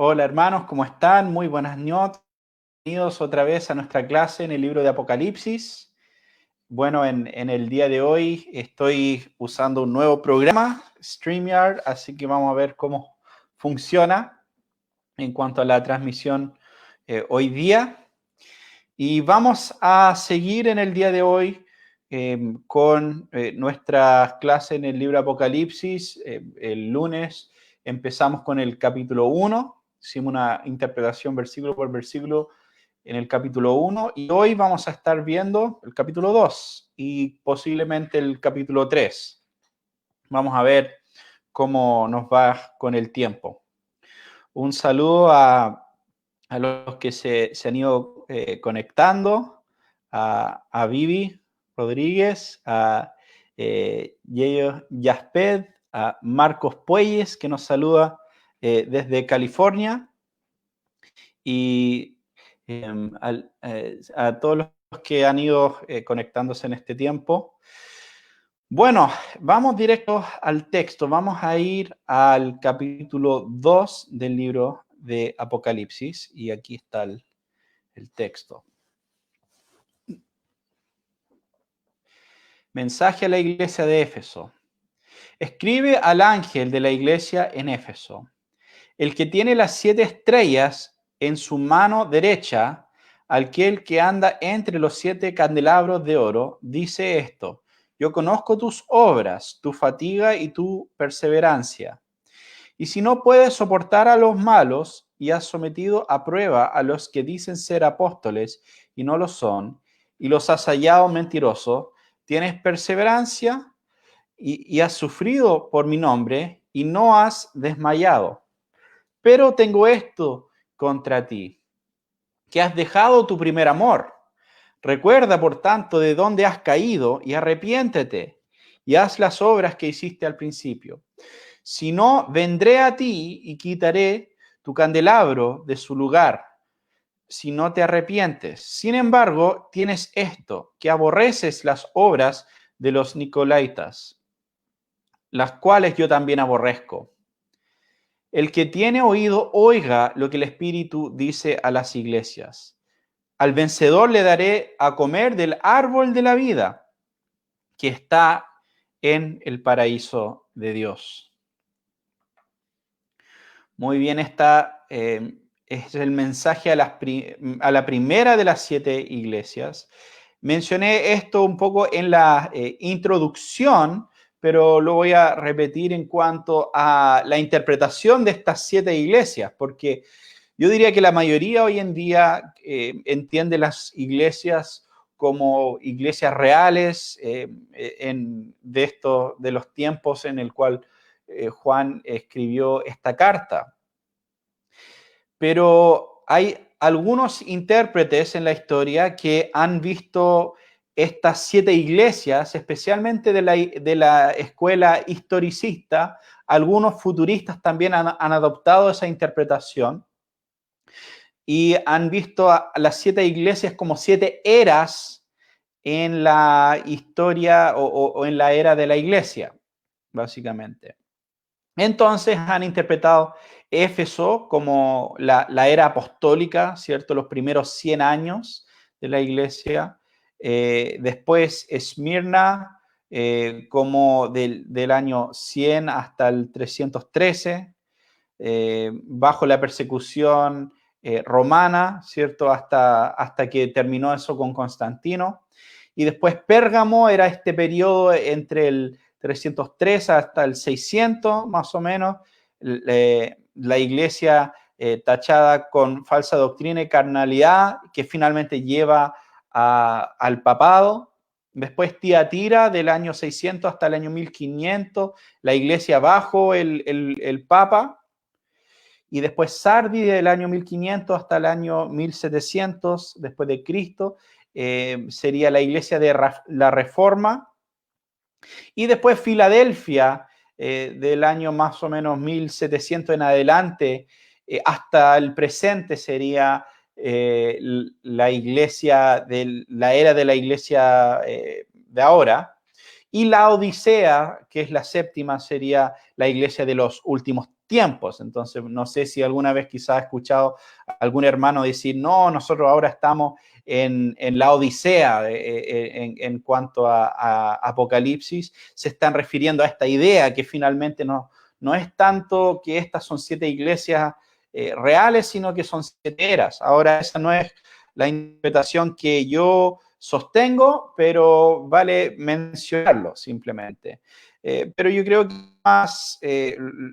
Hola hermanos, ¿cómo están? Muy buenas noches. Bienvenidos otra vez a nuestra clase en el libro de Apocalipsis. Bueno, en el día de hoy estoy usando un nuevo programa, StreamYard, así que vamos a ver cómo funciona en cuanto a la transmisión hoy día. Y vamos a seguir en el día de hoy con nuestra clase en el libro de Apocalipsis. El lunes empezamos con el capítulo 1. Hicimos una interpretación versículo por versículo en el capítulo 1 y hoy vamos a estar viendo el capítulo 2 y posiblemente el capítulo 3. Vamos a ver cómo nos va con el tiempo. Un saludo a los que se han ido conectando, a Vivi Rodríguez, a Yeyo Yasped, a Marcos Puelles, que nos saluda desde California, y a todos los que han ido conectándose en este tiempo. Bueno, vamos directo al texto. Vamos a ir al capítulo 2 del libro de Apocalipsis, y aquí está el texto. Mensaje a la iglesia de Éfeso. Escribe al ángel de la iglesia en Éfeso, el que tiene las 7 estrellas en su mano derecha, aquel que anda entre los 7 candelabros de oro, dice esto: yo conozco tus obras, tu fatiga y tu perseverancia. Y si no puedes soportar a los malos y has sometido a prueba a los que dicen ser apóstoles y no lo son, y los has hallado mentirosos, tienes perseverancia y has sufrido por mi nombre y no has desmayado. Pero tengo esto contra ti, que has dejado tu primer amor. Recuerda, por tanto, de dónde has caído y arrepiéntete y haz las obras que hiciste al principio. Si no, vendré a ti y quitaré tu candelabro de su lugar, si no te arrepientes. Sin embargo, tienes esto, que aborreces las obras de los nicolaítas, las cuales yo también aborrezco. El que tiene oído, oiga lo que el Espíritu dice a las iglesias. Al vencedor le daré a comer del árbol de la vida, que está en el paraíso de Dios. Muy bien, es el mensaje a la primera de las 7 iglesias. Mencioné esto un poco en la introducción, pero lo voy a repetir en cuanto a la interpretación de estas 7 iglesias, porque yo diría que la mayoría hoy en día entiende las iglesias como iglesias reales de los tiempos en el cual Juan escribió esta carta. Pero hay algunos intérpretes en la historia que han visto estas 7 iglesias, especialmente de la escuela historicista. Algunos futuristas también han adoptado esa interpretación y han visto a las 7 iglesias como 7 eras en la historia o en la era de la iglesia, básicamente. Entonces han interpretado Éfeso como la era apostólica, ¿cierto? Los primeros 100 años de la iglesia. Después Esmirna como del año 100 hasta el 313, bajo la persecución romana, ¿cierto? Hasta que terminó eso con Constantino. Y después Pérgamo era este periodo entre el 303 hasta el 600, más o menos, la iglesia tachada con falsa doctrina y carnalidad, que finalmente lleva al papado. Después Tiatira, del año 600 hasta el año 1500, la iglesia bajo el papa. Y después Sardis, del año 1500 hasta el año 1700 después de Cristo, sería la iglesia de la Reforma. Y después Filadelfia, del año más o menos 1700 en adelante, hasta el presente sería la iglesia, la era de la iglesia de ahora. y la Odisea, que es la séptima, sería la iglesia de los últimos tiempos. Entonces, no sé si alguna vez quizás has escuchado a algún hermano decir, no, nosotros ahora estamos en la Odisea en cuanto a Apocalipsis, se están refiriendo a esta idea que finalmente no es tanto que estas son 7 iglesias reales, sino que son 7 eras. Ahora, esa no es la interpretación que yo sostengo, pero vale mencionarlo simplemente. Pero yo creo que más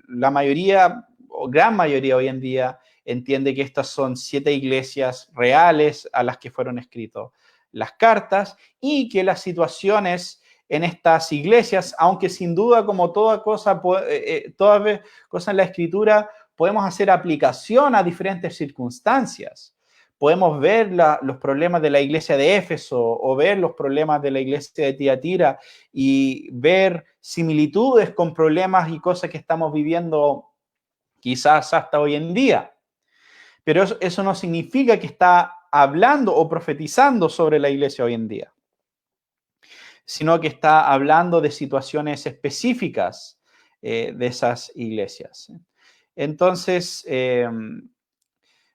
la mayoría, o gran mayoría hoy en día, entiende que estas son 7 iglesias reales a las que fueron escritas las cartas y que las situaciones en estas iglesias, aunque sin duda como toda cosa en la escritura, podemos hacer aplicación a diferentes circunstancias. Podemos ver los problemas de la iglesia de Éfeso o ver los problemas de la iglesia de Tiatira y ver similitudes con problemas y cosas que estamos viviendo quizás hasta hoy en día. Pero eso no significa que está hablando o profetizando sobre la iglesia hoy en día, sino que está hablando de situaciones específicas de esas iglesias. Entonces,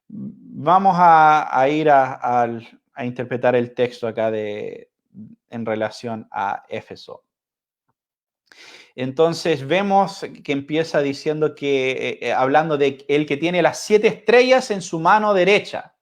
vamos a ir a interpretar el texto acá en relación a Éfeso. Entonces vemos que empieza diciendo que, hablando de el que tiene las 7 estrellas en su mano derecha.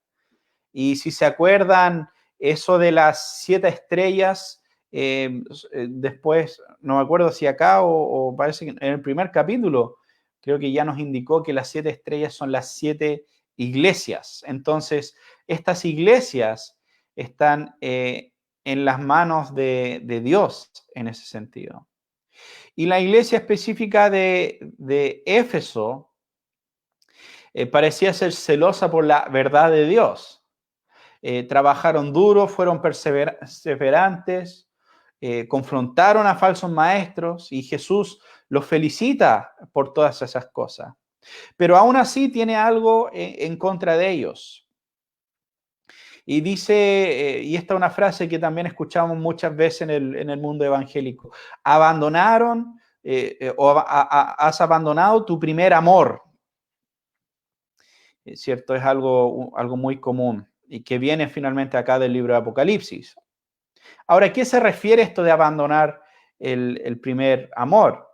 Y si se acuerdan, eso de las 7 estrellas, después, no me acuerdo si acá o parece que en el primer capítulo, creo que ya nos indicó que las 7 estrellas son las 7 iglesias. Entonces, estas iglesias están en las manos de Dios en ese sentido. Y la iglesia específica de Éfeso parecía ser celosa por la verdad de Dios. Trabajaron duro, fueron perseverantes, confrontaron a falsos maestros y Jesús los felicita por todas esas cosas. Pero aún así tiene algo en contra de ellos. Y dice, y esta es una frase que también escuchamos muchas veces en el mundo evangélico, abandonaron has abandonado tu primer amor. ¿Cierto? Es algo muy común y que viene finalmente acá del libro de Apocalipsis. Ahora, ¿a qué se refiere esto de abandonar el primer amor?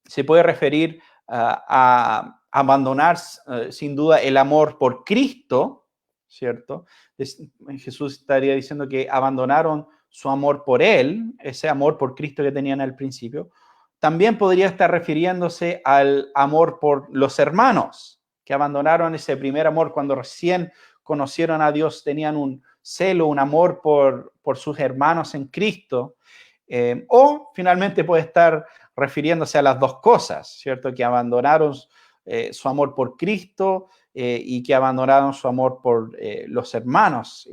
Se puede referir a abandonar sin duda el amor por Cristo, ¿cierto? Jesús estaría diciendo que abandonaron su amor por Él, ese amor por Cristo que tenían al principio. También podría estar refiriéndose al amor por los hermanos, que abandonaron ese primer amor cuando recién conocieron a Dios, tenían un celo, un amor por sus hermanos en Cristo. O finalmente puede estar refiriéndose a las dos cosas, ¿cierto? Que abandonaron su amor por Cristo y que abandonaron su amor por los hermanos.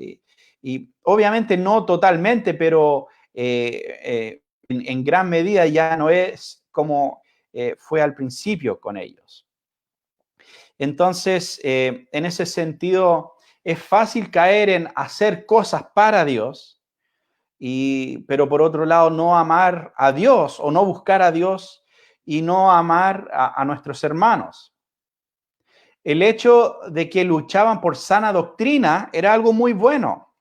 Y obviamente no totalmente, pero en gran medida ya no es como fue al principio con ellos. Entonces, en ese sentido, es fácil caer en hacer cosas para Dios, pero por otro lado no amar a Dios o no buscar a Dios y no amar a nuestros hermanos. El hecho de que luchaban por sana doctrina era algo muy bueno,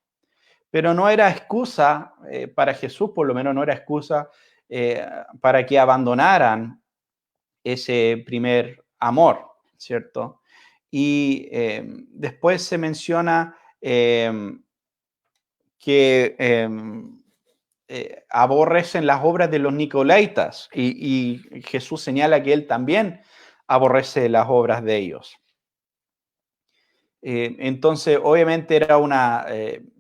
pero no era excusa para Jesús, por lo menos no era excusa para que abandonaran ese primer amor, ¿cierto? Y después se menciona que aborrecen las obras de los nicolaitas y Jesús señala que él también aborrece las obras de ellos. Entonces, obviamente era una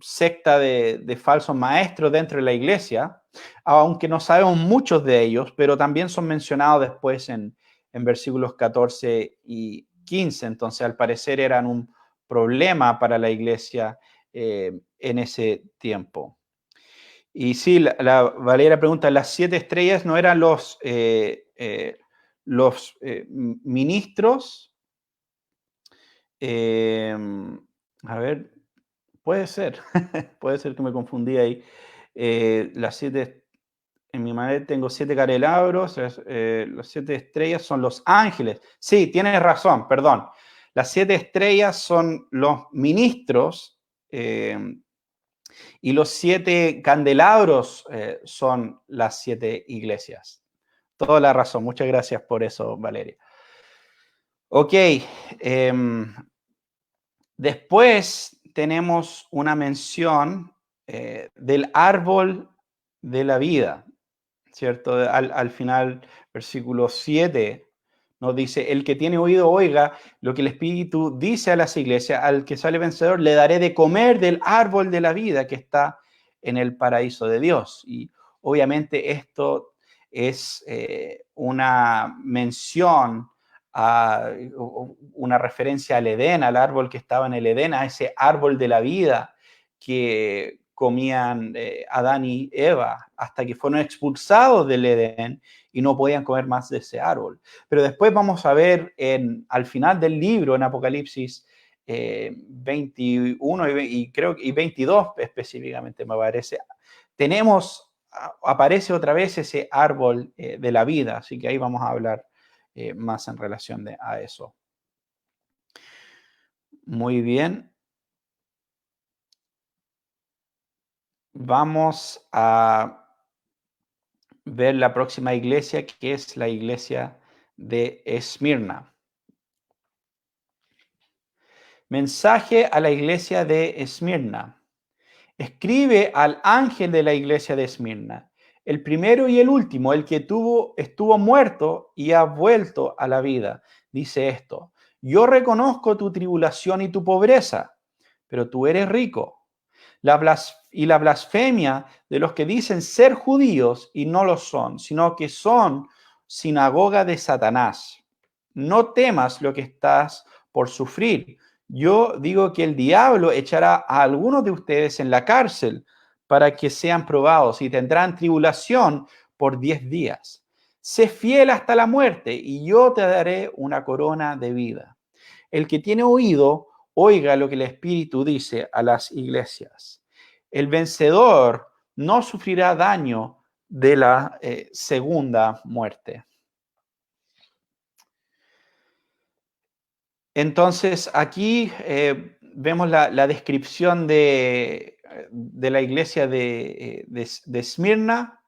secta de falsos maestros dentro de la iglesia, aunque no sabemos muchos de ellos, pero también son mencionados después en versículos 14 y 15. Entonces, al parecer eran un problema para la iglesia en ese tiempo. Y sí, la Valera pregunta, ¿las 7 estrellas no eran los ministros? A ver, puede ser, puede ser que me confundí ahí. Las 7 En mi maleta tengo 7 candelabros, los 7 estrellas son los ángeles. Sí, tienes razón, perdón. Las 7 estrellas son los ministros y los 7 candelabros son las 7 iglesias. Toda la razón. Muchas gracias por eso, Valeria. Ok. Después tenemos una mención del árbol de la vida, ¿cierto? Al final, versículo 7 nos dice, el que tiene oído oiga lo que el Espíritu dice a las iglesias, al que sale vencedor le daré de comer del árbol de la vida que está en el paraíso de Dios. Y obviamente esto es una mención, a una referencia al Edén, al árbol que estaba en el Edén, a ese árbol de la vida que comían Adán y Eva hasta que fueron expulsados del Edén y no podían comer más de ese árbol. Pero después vamos a ver al final del libro, en Apocalipsis 21 y 22 específicamente, me parece, aparece otra vez ese árbol de la vida, así que ahí vamos a hablar más en relación a eso. Muy bien. Vamos a ver la próxima iglesia, que es la iglesia de Esmirna. Mensaje a la iglesia de Esmirna. Escribe al ángel de la iglesia de Esmirna, el primero y el último, el que estuvo muerto y ha vuelto a la vida. Dice esto: yo reconozco tu tribulación y tu pobreza, pero tú eres rico. La blasfemia de los que dicen ser judíos y no lo son, sino que son sinagoga de Satanás. No temas lo que estás por sufrir. Yo digo que el diablo echará a algunos de ustedes en la cárcel para que sean probados y tendrán tribulación por 10 días. Sé fiel hasta la muerte y yo te daré una corona de vida. El que tiene oído, oiga lo que el Espíritu dice a las iglesias. El vencedor no sufrirá daño de la segunda muerte. Entonces, aquí vemos la descripción de la iglesia de Esmirna.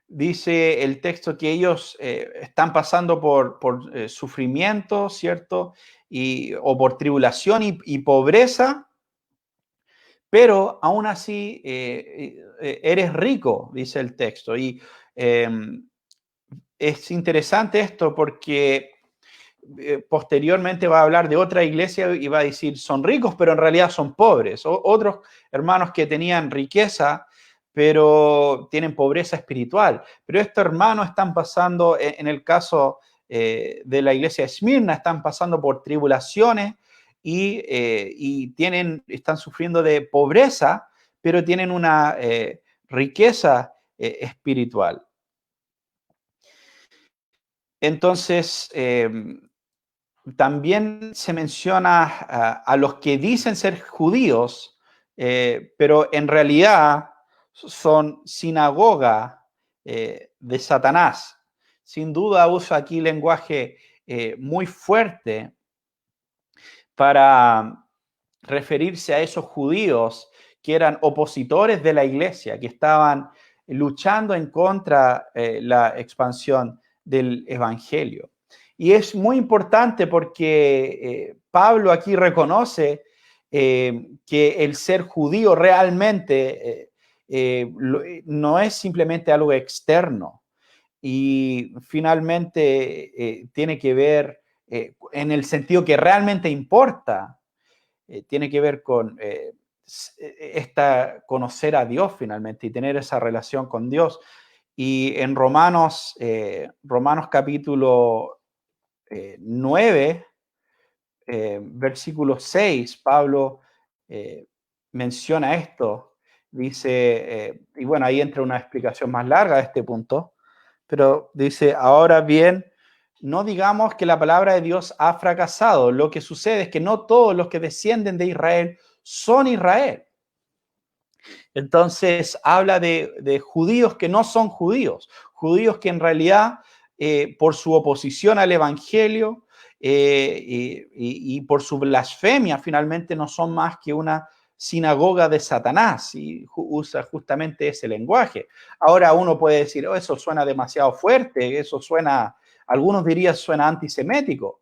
Dice el texto que ellos están pasando por sufrimiento, ¿cierto? O por tribulación y pobreza, pero aún así eres rico, dice el texto. Y es interesante esto porque posteriormente va a hablar de otra iglesia y va a decir, son ricos, pero en realidad son pobres. Otros hermanos que tenían riqueza, pero tienen pobreza espiritual. Pero estos hermanos están pasando, en el caso de la iglesia de Esmirna, están pasando por tribulaciones y están sufriendo de pobreza, pero tienen una riqueza espiritual. Entonces, también se menciona a los que dicen ser judíos, pero en realidad son sinagoga de Satanás. Sin duda usa aquí lenguaje muy fuerte para referirse a esos judíos que eran opositores de la iglesia, que estaban luchando en contra de la expansión del evangelio. Y es muy importante porque Pablo aquí reconoce que el ser judío realmente no es simplemente algo externo. Y finalmente tiene que ver en el sentido que realmente importa, tiene que ver con conocer a Dios finalmente y tener esa relación con Dios. Y en Romanos capítulo 9, versículo 6, Pablo menciona esto. Dice, y bueno, ahí entra una explicación más larga de este punto, pero dice, ahora bien, no digamos que la palabra de Dios ha fracasado. Lo que sucede es que no todos los que descienden de Israel son Israel. Entonces habla de judíos que no son judíos, judíos que en realidad por su oposición al Evangelio y por su blasfemia finalmente no son más que una sinagoga de Satanás y usa justamente ese lenguaje. Ahora uno puede decir, oh, eso suena demasiado fuerte, eso suena, algunos dirían suena antisemético,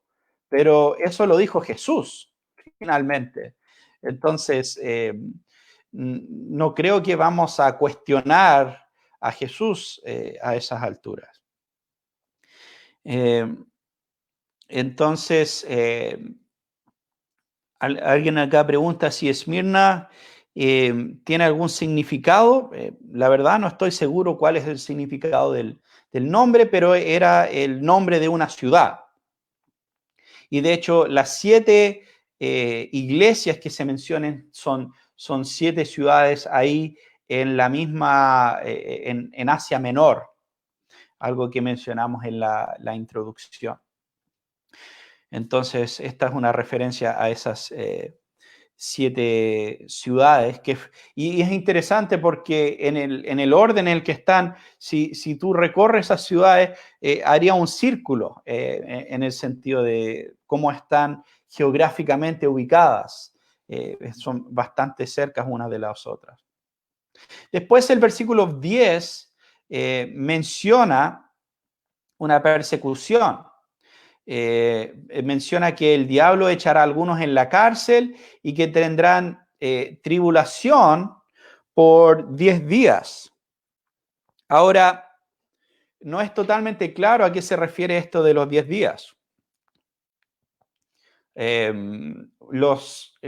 pero eso lo dijo Jesús finalmente. Entonces, no creo que vamos a cuestionar a Jesús a esas alturas. Eh, entonces, alguien acá pregunta si Esmirna tiene algún significado. La verdad no estoy seguro cuál es el significado del nombre, pero era el nombre de una ciudad. Y de hecho, las 7 iglesias que se mencionan son 7 ciudades ahí en la misma, en Asia Menor, algo que mencionamos en la introducción. Entonces, esta es una referencia a esas 7 ciudades. Y es interesante porque en el orden en el que están, si tú recorres esas ciudades, haría un círculo en el sentido de cómo están geográficamente ubicadas. Son bastante cercas unas de las otras. Después el versículo 10 menciona una persecución. Menciona que el diablo echará a algunos en la cárcel y que tendrán tribulación por 10 días. Ahora, no es totalmente claro a qué se refiere esto de los 10 días.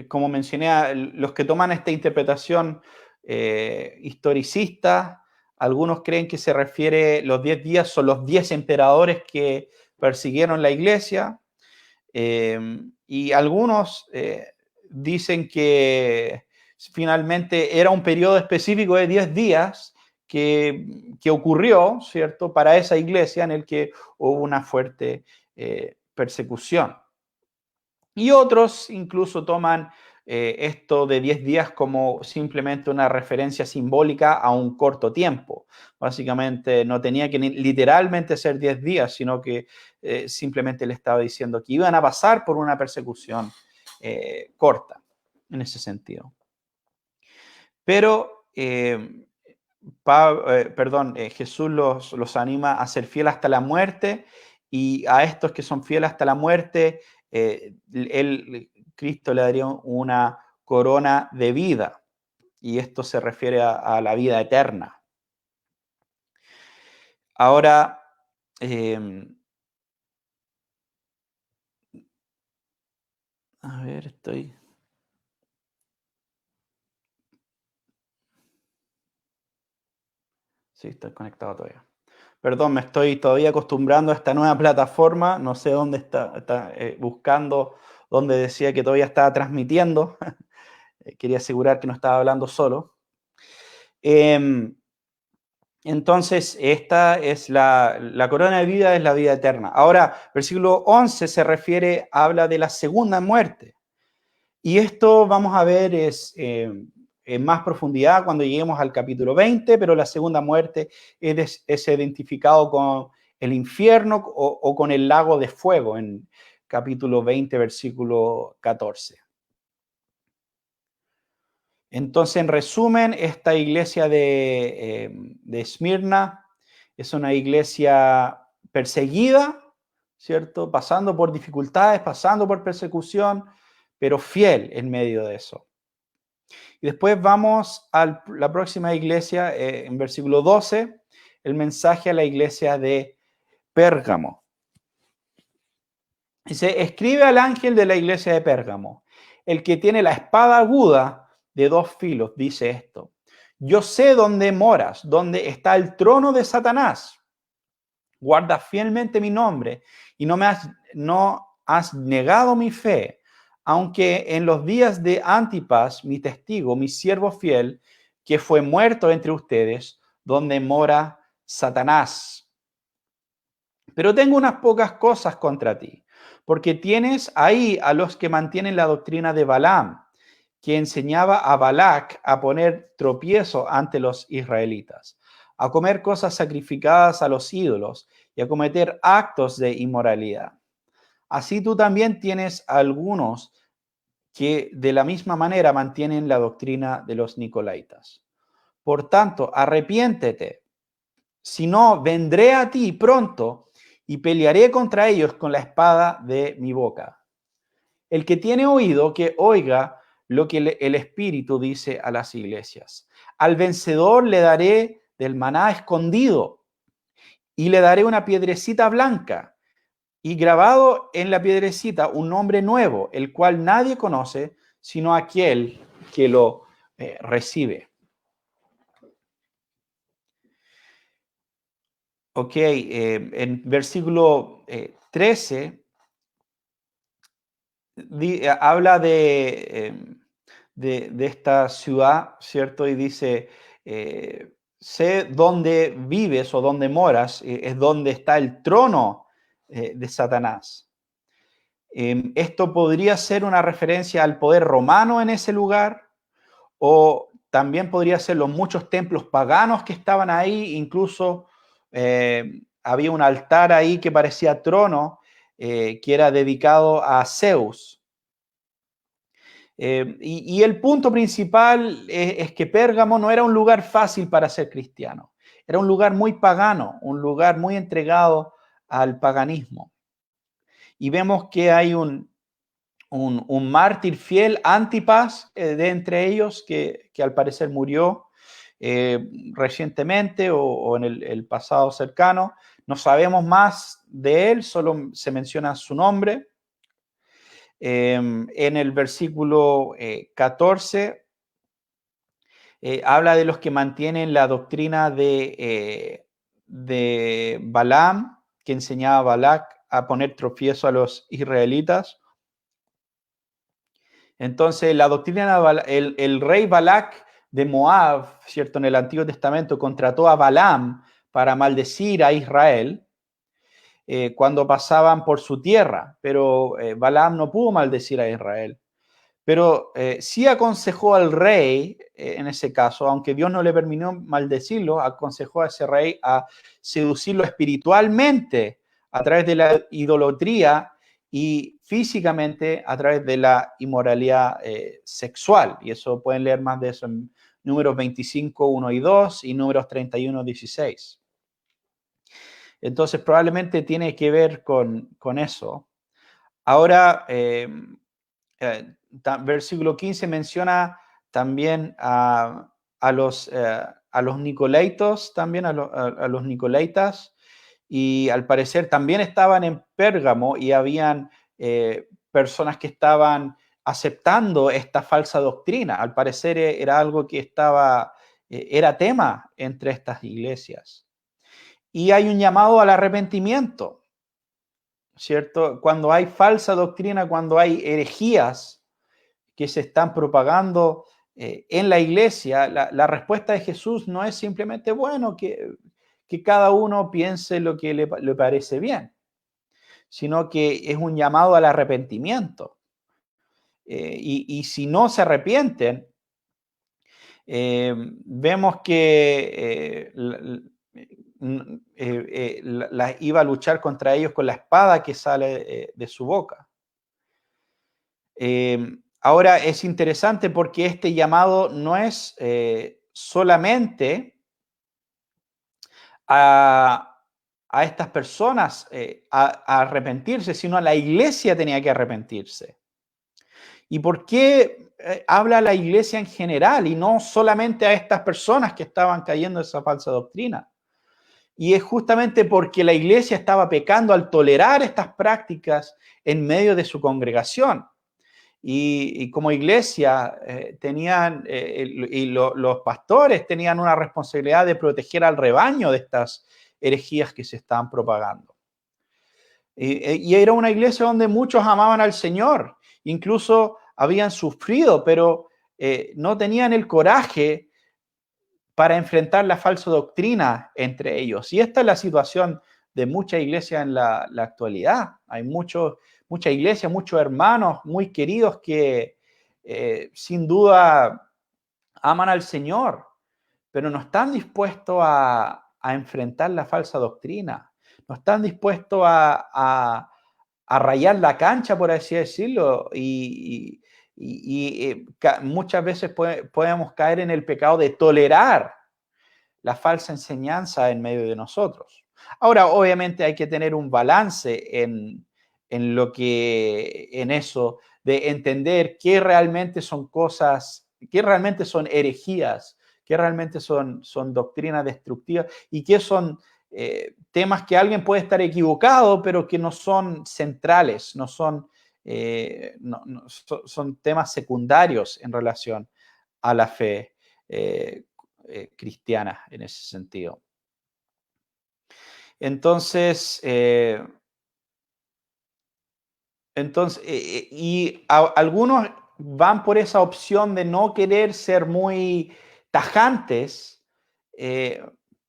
Como mencioné, los que toman esta interpretación historicista, algunos creen que se refiere, los 10 días son los 10 emperadores que persiguieron la iglesia, y algunos dicen que finalmente era un periodo específico de 10 días que ocurrió, ¿cierto?, para esa iglesia en el que hubo una fuerte persecución. Y otros incluso toman esto de 10 días como simplemente una referencia simbólica a un corto tiempo. Básicamente no tenía que literalmente ser 10 días, sino que simplemente le estaba diciendo que iban a pasar por una persecución corta, en ese sentido. Pero, Jesús los anima a ser fieles hasta la muerte, y a estos que son fieles hasta la muerte, Cristo le daría una corona de vida, y esto se refiere a la vida eterna. Ahora, a ver, Sí, estoy conectado todavía. Perdón, me estoy todavía acostumbrando a esta nueva plataforma. No sé dónde está buscando, dónde decía que todavía estaba transmitiendo. Quería asegurar que no estaba hablando solo. Entonces, esta es la corona de vida, es la vida eterna. Ahora, versículo 11 se refiere, habla de la segunda muerte. Y esto vamos a ver en más profundidad cuando lleguemos al capítulo 20, pero la segunda muerte es identificado con el infierno o con el lago de fuego en capítulo 20, versículo 14. Entonces, en resumen, esta iglesia de Esmirna es una iglesia perseguida, ¿cierto? Pasando por dificultades, pasando por persecución, pero fiel en medio de eso. Y después vamos a la próxima iglesia, en versículo 12, el mensaje a la iglesia de Pérgamo. Dice, escribe al ángel de la iglesia de Pérgamo, el que tiene la espada aguda de 2 filos, dice esto. Yo sé dónde moras, dónde está el trono de Satanás. Guarda fielmente mi nombre y no has negado mi fe, aunque en los días de Antipas, mi testigo, mi siervo fiel, que fue muerto entre ustedes, donde mora Satanás. Pero tengo unas pocas cosas contra ti, porque tienes ahí a los que mantienen la doctrina de Balaam, que enseñaba a Balac a poner tropiezo ante los israelitas, a comer cosas sacrificadas a los ídolos y a cometer actos de inmoralidad. Así tú también tienes algunos que de la misma manera mantienen la doctrina de los nicolaitas. Por tanto, arrepiéntete, si no, vendré a ti pronto y pelearé contra ellos con la espada de mi boca. El que tiene oído, que oiga lo que el Espíritu dice a las iglesias. Al vencedor le daré del maná escondido y le daré una piedrecita blanca y grabado en la piedrecita un nombre nuevo, el cual nadie conoce sino aquel que lo recibe. Ok, en versículo 13 habla de esta ciudad, ¿cierto? Y dice, sé dónde vives o dónde moras, es donde está el trono de Satanás. Esto podría ser una referencia al poder romano en ese lugar, o también podría ser los muchos templos paganos que estaban ahí, incluso había un altar ahí que parecía trono, que era dedicado a Zeus. Y el punto principal es que Pérgamo no era un lugar fácil para ser cristiano. Era un lugar muy pagano, un lugar muy entregado al paganismo. Y vemos que hay un mártir fiel, Antipas, de entre ellos, que al parecer murió recientemente o en el pasado cercano. No sabemos más de él, solo se menciona su nombre. En el versículo 14 habla de los que mantienen la doctrina de Balaam, que enseñaba a Balac a poner tropiezo a los israelitas. Entonces, la doctrina de el rey Balac de Moab, ¿cierto? En el Antiguo Testamento contrató a Balaam para maldecir a Israel cuando pasaban por su tierra, pero Balaam no pudo maldecir a Israel. Pero sí aconsejó al rey, en ese caso, aunque Dios no le permitió maldecirlo, aconsejó a ese rey a seducirlo espiritualmente a través de la idolatría y físicamente a través de la inmoralidad sexual. Y eso pueden leer más de eso en Números 25, 1 y 2 y Números 31, 16. Entonces probablemente tiene que ver con eso. Ahora, versículo 15 menciona también a los nicolaitos, también a los nicolaitas, y al parecer también estaban en Pérgamo y habían personas que estaban aceptando esta falsa doctrina. Al parecer era algo que era tema entre estas iglesias. Y hay un llamado al arrepentimiento, ¿cierto? Cuando hay falsa doctrina, cuando hay herejías que se están propagando en la iglesia, la respuesta de Jesús no es simplemente, bueno, que cada uno piense lo que le parece bien, sino que es un llamado al arrepentimiento. Y si no se arrepienten, vemos que iba a luchar contra ellos con la espada que sale de su boca. Ahora es interesante porque este llamado no es solamente a estas personas a arrepentirse, sino a la iglesia tenía que arrepentirse. ¿Y por qué habla la iglesia en general y no solamente a estas personas que estaban cayendo en esa falsa doctrina? Y es justamente porque la iglesia estaba pecando al tolerar estas prácticas en medio de su congregación. Y como iglesia los pastores tenían una responsabilidad de proteger al rebaño de estas herejías que se estaban propagando. Y era una iglesia donde muchos amaban al Señor, incluso habían sufrido, pero no tenían el coraje para enfrentar la falsa doctrina entre ellos. Y esta es la situación de mucha iglesia en la actualidad. Hay mucha iglesia, muchos hermanos muy queridos que sin duda aman al Señor, pero no están dispuestos a enfrentar la falsa doctrina, no están dispuestos a rayar la cancha, por así decirlo, muchas veces podemos caer en el pecado de tolerar la falsa enseñanza en medio de nosotros. Ahora, obviamente hay que tener un balance en eso, de entender qué realmente son cosas, qué realmente son herejías, qué realmente son doctrinas destructivas y qué son temas que alguien puede estar equivocado, pero que no son centrales, no son, son temas secundarios en relación a la fe cristiana en ese sentido. Entonces, algunos van por esa opción de no querer ser muy tajantes,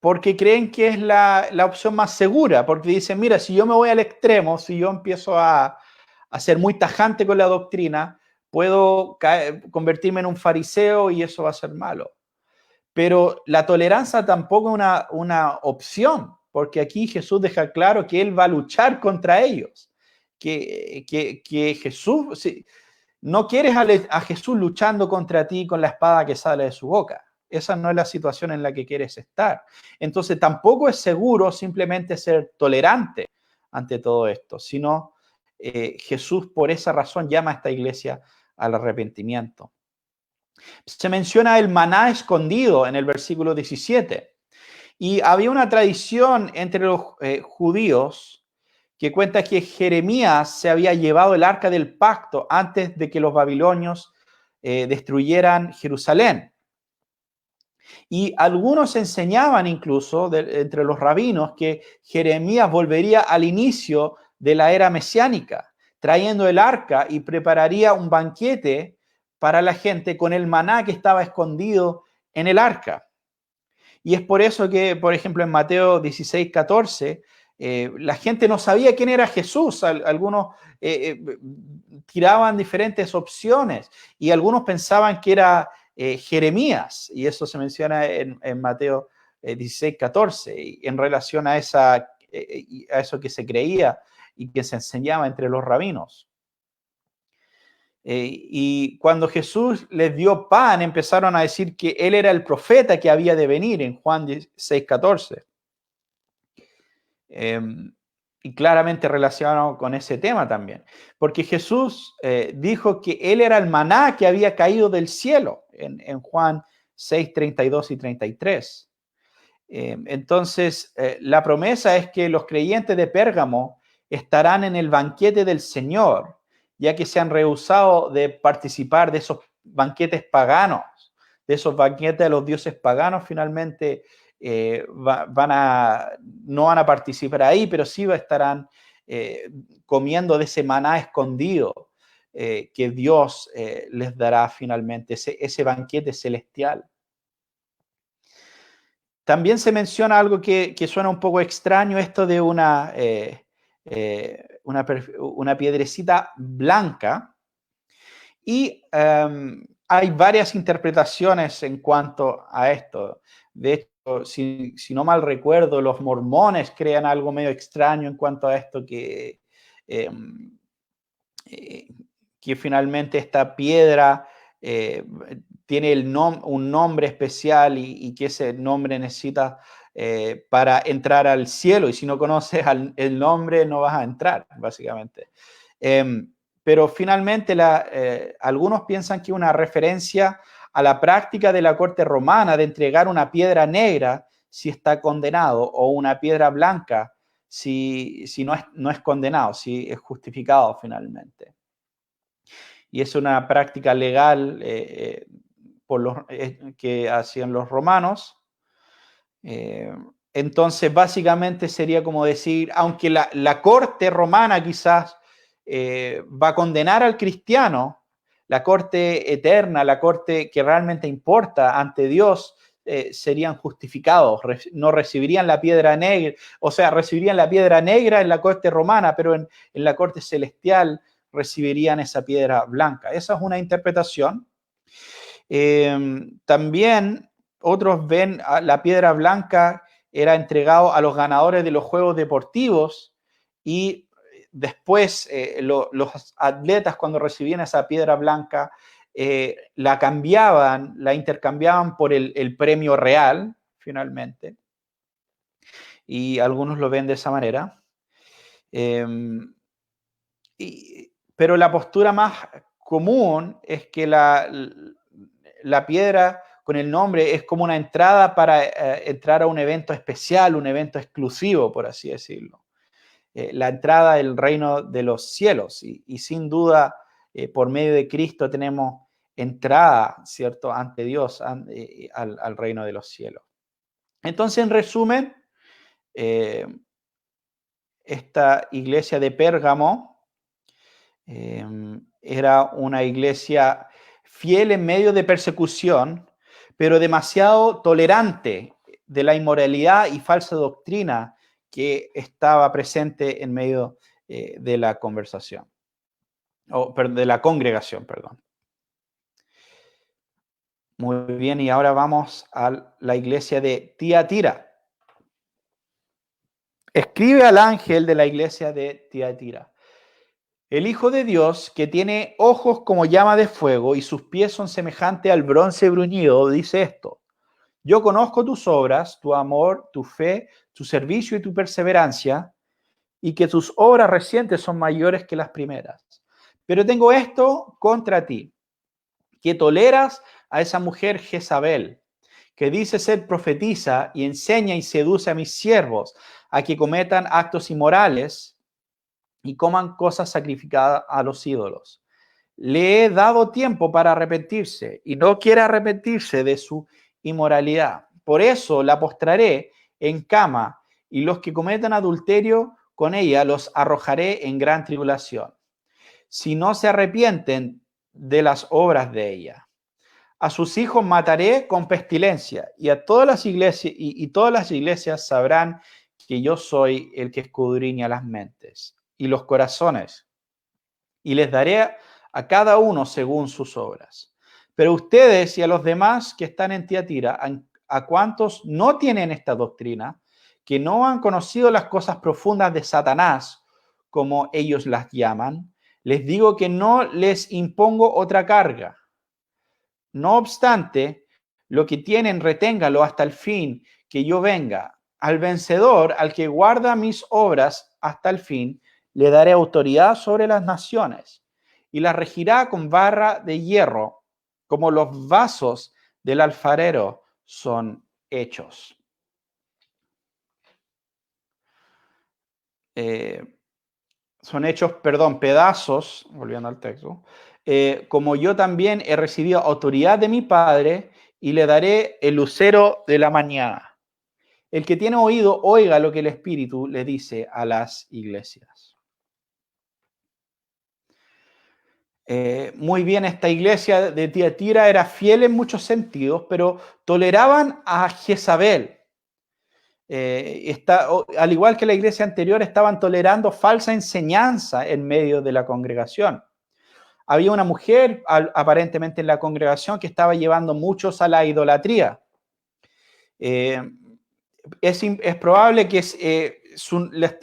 porque creen que es la opción más segura, porque dicen, mira, si yo me voy al extremo, si yo empiezo a ser muy tajante con la doctrina, puedo convertirme en un fariseo y eso va a ser malo. Pero la tolerancia tampoco es una opción, porque aquí Jesús deja claro que Él va a luchar contra ellos, que Jesús, si, no quieres a Jesús luchando contra ti con la espada que sale de su boca. Esa no es la situación en la que quieres estar. Entonces tampoco es seguro simplemente ser tolerante ante todo esto, sino Jesús por esa razón llama a esta iglesia al arrepentimiento. Se menciona el maná escondido en el versículo 17. Y había una tradición entre los judíos que cuenta que Jeremías se había llevado el arca del pacto antes de que los babilonios destruyeran Jerusalén. Y algunos enseñaban incluso entre los rabinos que Jeremías volvería al inicio de la era mesiánica, trayendo el arca y prepararía un banquete para la gente con el maná que estaba escondido en el arca. Y es por eso que, por ejemplo, en Mateo 16, 14, la gente no sabía quién era Jesús. Algunos tiraban diferentes opciones y algunos pensaban que era Jeremías. Y eso se menciona en Mateo 16, 14, y en relación a eso que se creía y que se enseñaba entre los rabinos. Y cuando Jesús les dio pan, empezaron a decir que Él era el profeta que había de venir en Juan 16, 14. Y claramente relacionado con ese tema también. Porque Jesús dijo que Él era el maná que había caído del cielo en Juan 6, 32 y 33. Entonces, la promesa es que los creyentes de Pérgamo estarán en el banquete del Señor, ya que se han rehusado de participar de esos banquetes paganos, de esos banquetes de los dioses paganos. Finalmente no van a participar ahí, pero sí estarán comiendo de ese maná escondido que Dios les dará finalmente, ese banquete celestial. También se menciona algo que suena un poco extraño, esto de una piedrecita blanca. Y hay varias interpretaciones en cuanto a esto. De hecho, si no mal recuerdo, los mormones crean algo medio extraño en cuanto a esto, que finalmente esta piedra tiene un nombre especial y que ese nombre necesita para entrar al cielo. Y si no conoces el nombre, no vas a entrar, básicamente. Pero finalmente algunos piensan que una referencia a la práctica de la corte romana de entregar una piedra negra si está condenado o una piedra blanca si no es condenado, si es justificado finalmente. Y es una práctica legal que hacían los romanos. Entonces, básicamente sería como decir, aunque la corte romana quizás va a condenar al cristiano, la corte eterna, la corte que realmente importa ante Dios, serían justificados, no recibirían la piedra negra, o sea, recibirían la piedra negra en la corte romana, pero en la corte celestial recibirían esa piedra blanca. Esa es una interpretación. También otros ven a la piedra blanca era entregado a los ganadores de los juegos deportivos y después los atletas cuando recibían esa piedra blanca la cambiaban, la intercambiaban por el premio real, finalmente. Y algunos lo ven de esa manera. Pero la postura más común es que la piedra con el nombre es como una entrada para entrar a un evento especial, un evento exclusivo, por así decirlo. La entrada del reino de los cielos. Y sin duda, por medio de Cristo tenemos entrada, ¿cierto?, ante Dios, al reino de los cielos. Entonces, en resumen, esta iglesia de Pérgamo era una iglesia fiel en medio de persecución, pero demasiado tolerante de la inmoralidad y falsa doctrina que estaba presente en medio de la conversación, de la congregación, perdón. Muy bien, y ahora vamos a la iglesia de Tiatira. Escribe al ángel de la iglesia de Tiatira: el Hijo de Dios, que tiene ojos como llama de fuego y sus pies son semejantes al bronce bruñido, dice esto: yo conozco tus obras, tu amor, tu fe, tu servicio y tu perseverancia, y que tus obras recientes son mayores que las primeras. Pero tengo esto contra ti, que toleras a esa mujer Jezabel, que dice ser profetisa y enseña y seduce a mis siervos a que cometan actos inmorales y coman cosas sacrificadas a los ídolos. Le he dado tiempo para arrepentirse y no quiere arrepentirse de su inmoralidad. Por eso la postraré en cama y los que cometan adulterio con ella los arrojaré en gran tribulación, si no se arrepienten de las obras de ella. A sus hijos mataré con pestilencia y a todas las iglesias y todas las iglesias sabrán que yo soy el que escudriña las mentes y los corazones, y les daré a cada uno según sus obras. Pero ustedes y a los demás que están en Tiatira, a cuantos no tienen esta doctrina, que no han conocido las cosas profundas de Satanás, como ellos las llaman, les digo que no les impongo otra carga. No obstante, lo que tienen, reténgalo hasta el fin que yo venga. Al vencedor, al que guarda mis obras hasta el fin, le daré autoridad sobre las naciones y las regirá con barra de hierro, como los vasos del alfarero son hechos. Pedazos, volviendo al texto, como yo también he recibido autoridad de mi Padre y le daré el lucero de la mañana. El que tiene oído, oiga lo que el Espíritu le dice a las iglesias. Muy bien, esta iglesia de Tiatira era fiel en muchos sentidos, pero toleraban a Jezabel. Al igual que la iglesia anterior, estaban tolerando falsa enseñanza en medio de la congregación. Había una mujer aparentemente en la congregación que estaba llevando muchos a la idolatría. Es probable que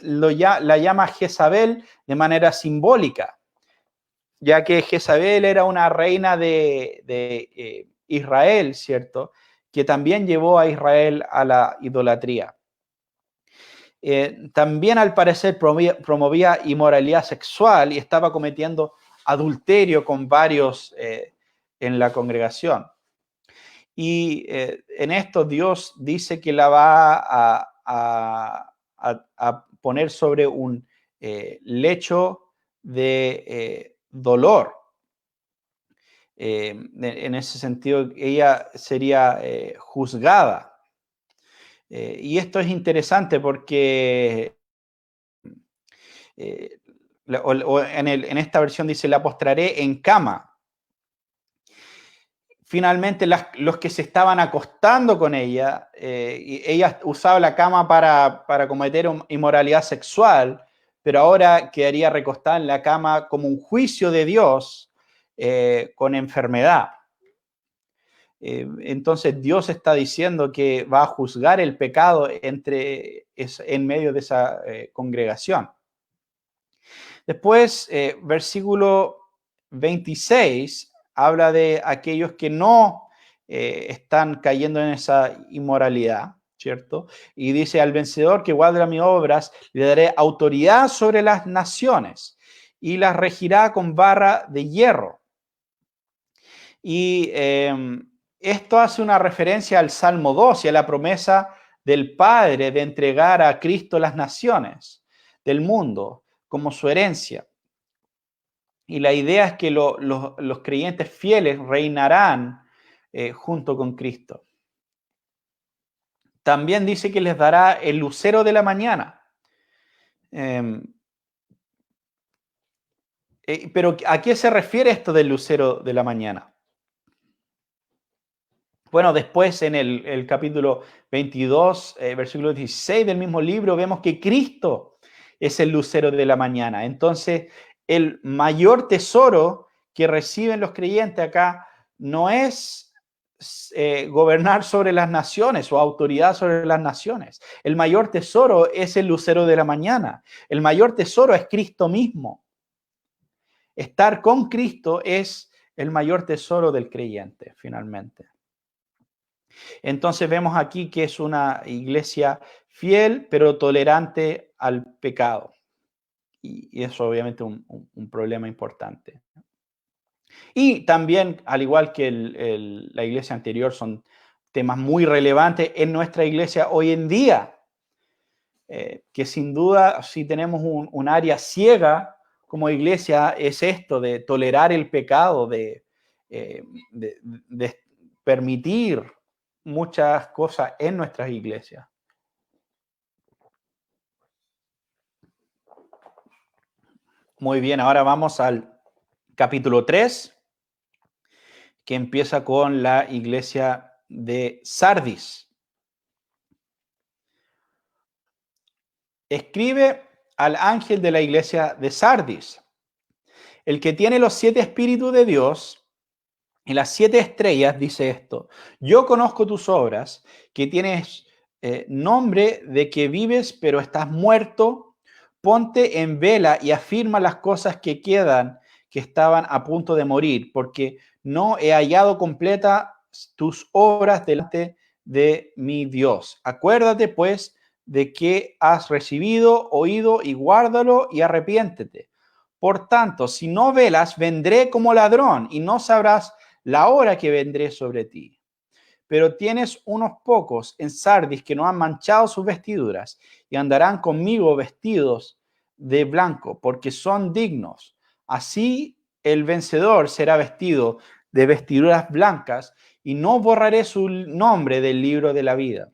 la llama Jezabel de manera simbólica, ya que Jezabel era una reina de Israel, ¿cierto?, que también llevó a Israel a la idolatría. También al parecer promovía inmoralidad sexual y estaba cometiendo adulterio con varios en la congregación. Y en esto Dios dice que la va a poner sobre un lecho de dolor. En ese sentido, ella sería juzgada. Y esto es interesante porque en esta versión dice: la postraré en cama. Finalmente, los que se estaban acostando con ella, ella usaba la cama para cometer inmoralidad sexual, pero ahora quedaría recostada en la cama como un juicio de Dios con enfermedad. Entonces Dios está diciendo que va a juzgar el pecado en medio de esa congregación. Después, versículo 26 habla de aquellos que no están cayendo en esa inmoralidad, ¿cierto? Y dice, al vencedor que guarda mis obras, le daré autoridad sobre las naciones y las regirá con vara de hierro. Y esto hace una referencia al Salmo 2 y a la promesa del Padre de entregar a Cristo las naciones del mundo como su herencia. Y la idea es que los creyentes fieles reinarán junto con Cristo. También dice que les dará el lucero de la mañana. Pero ¿a qué se refiere esto del lucero de la mañana? Bueno, después en el capítulo 22, versículo 16 del mismo libro, vemos que Cristo es el lucero de la mañana. Entonces, el mayor tesoro que reciben los creyentes acá no es gobernar sobre las naciones o autoridad sobre las naciones. El mayor tesoro es el lucero de la mañana. El mayor tesoro es Cristo mismo. Estar con Cristo es el mayor tesoro del creyente, finalmente. Entonces vemos aquí que es una iglesia fiel, pero tolerante al pecado. Y eso obviamente es un problema importante. Y también, al igual que la iglesia anterior, son temas muy relevantes en nuestra iglesia hoy en día. Que sin duda, si tenemos un área ciega como iglesia, es esto de tolerar el pecado, de permitir muchas cosas en nuestras iglesias. Muy bien, ahora vamos al capítulo 3, que empieza con la iglesia de Sardis. Escribe al ángel de la iglesia de Sardis, el que tiene los 7 espíritus de Dios y las 7 estrellas, dice esto: yo conozco tus obras, que tienes nombre de que vives, pero estás muerto. Ponte en vela y afirma las cosas que quedan, que estaban a punto de morir, porque no he hallado completa tus obras delante de mi Dios. Acuérdate, pues, de que has recibido, oído, y guárdalo y arrepiéntete. Por tanto, si no velas, vendré como ladrón y no sabrás la hora que vendré sobre ti. Pero tienes unos pocos en Sardis que no han manchado sus vestiduras y andarán conmigo vestidos de blanco, porque son dignos. Así el vencedor será vestido de vestiduras blancas, y no borraré su nombre del libro de la vida.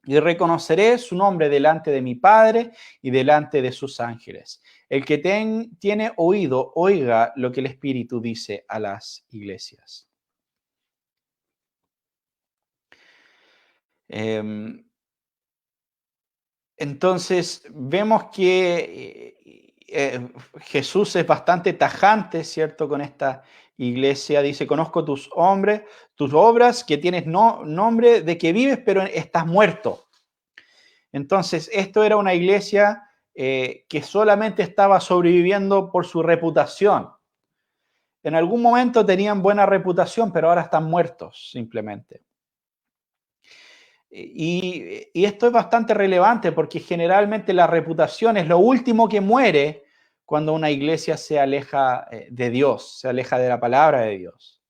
Y reconoceré su nombre delante de mi Padre y delante de sus ángeles. El que tiene oído, oiga lo que el Espíritu dice a las iglesias. Entonces, vemos que Jesús es bastante tajante, ¿cierto? Con esta iglesia. Dice, conozco tus obras, que tienes nombre de que vives, pero estás muerto. Entonces, esto era una iglesia que solamente estaba sobreviviendo por su reputación. En algún momento tenían buena reputación, pero ahora están muertos, simplemente. Y esto es bastante relevante porque generalmente la reputación es lo último que muere cuando una iglesia se aleja de Dios, se aleja de la palabra de Dios.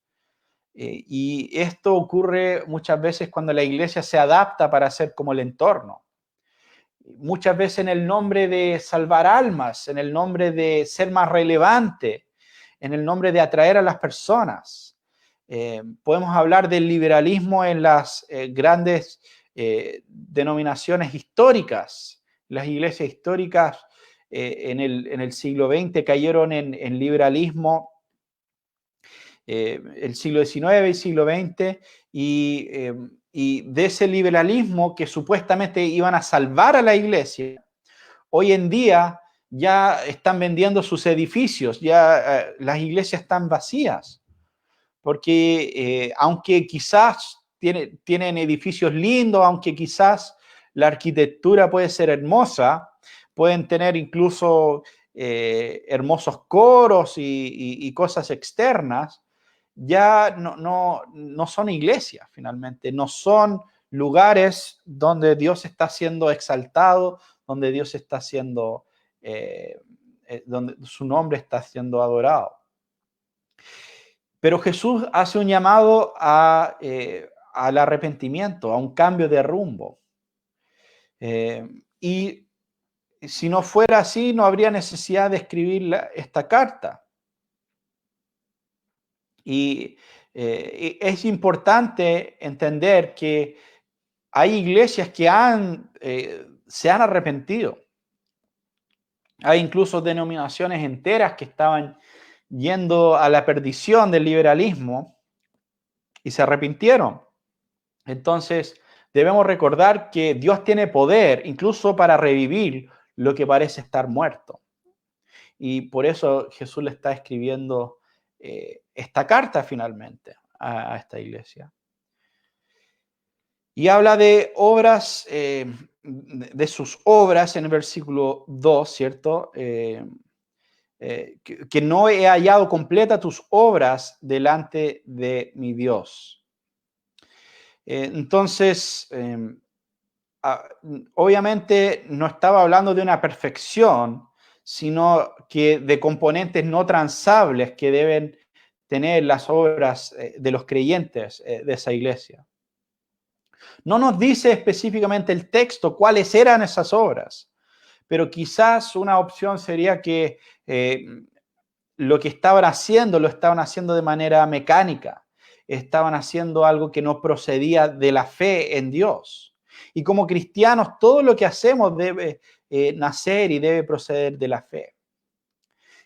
Y esto ocurre muchas veces cuando la iglesia se adapta para ser como el entorno. Muchas veces en el nombre de salvar almas, en el nombre de ser más relevante, en el nombre de atraer a las personas. Podemos hablar del liberalismo en las grandes denominaciones históricas. Las iglesias históricas en el siglo XX cayeron en liberalismo, el siglo XIX y siglo XX, y de ese liberalismo que supuestamente iban a salvar a la iglesia, hoy en día ya están vendiendo sus edificios, ya las iglesias están vacías, porque aunque quizás tienen edificios lindos, aunque quizás la arquitectura puede ser hermosa, pueden tener incluso hermosos coros y cosas externas, ya no son iglesias finalmente, no son lugares donde Dios está siendo exaltado, donde Dios está siendo, donde su nombre está siendo adorado. Pero Jesús hace un llamado al arrepentimiento, a un cambio de rumbo. Y si no fuera así, no habría necesidad de escribir esta carta. Y es importante entender que hay iglesias que se han arrepentido. Hay incluso denominaciones enteras que estaban yendo a la perdición del liberalismo y se arrepintieron. Entonces, debemos recordar que Dios tiene poder incluso para revivir lo que parece estar muerto. Y por eso Jesús le está escribiendo esta carta finalmente a esta iglesia. Y habla de obras, de sus obras en el versículo 2, ¿cierto? Que no he hallado completa tus obras delante de mi Dios. Entonces, obviamente no estaba hablando de una perfección, sino que de componentes no transables que deben tener las obras de los creyentes de esa iglesia. No nos dice específicamente el texto cuáles eran esas obras, pero quizás una opción sería que lo que estaban haciendo, lo estaban haciendo de manera mecánica, estaban haciendo algo que no procedía de la fe en Dios. Y como cristianos, todo lo que hacemos debe nacer y debe proceder de la fe.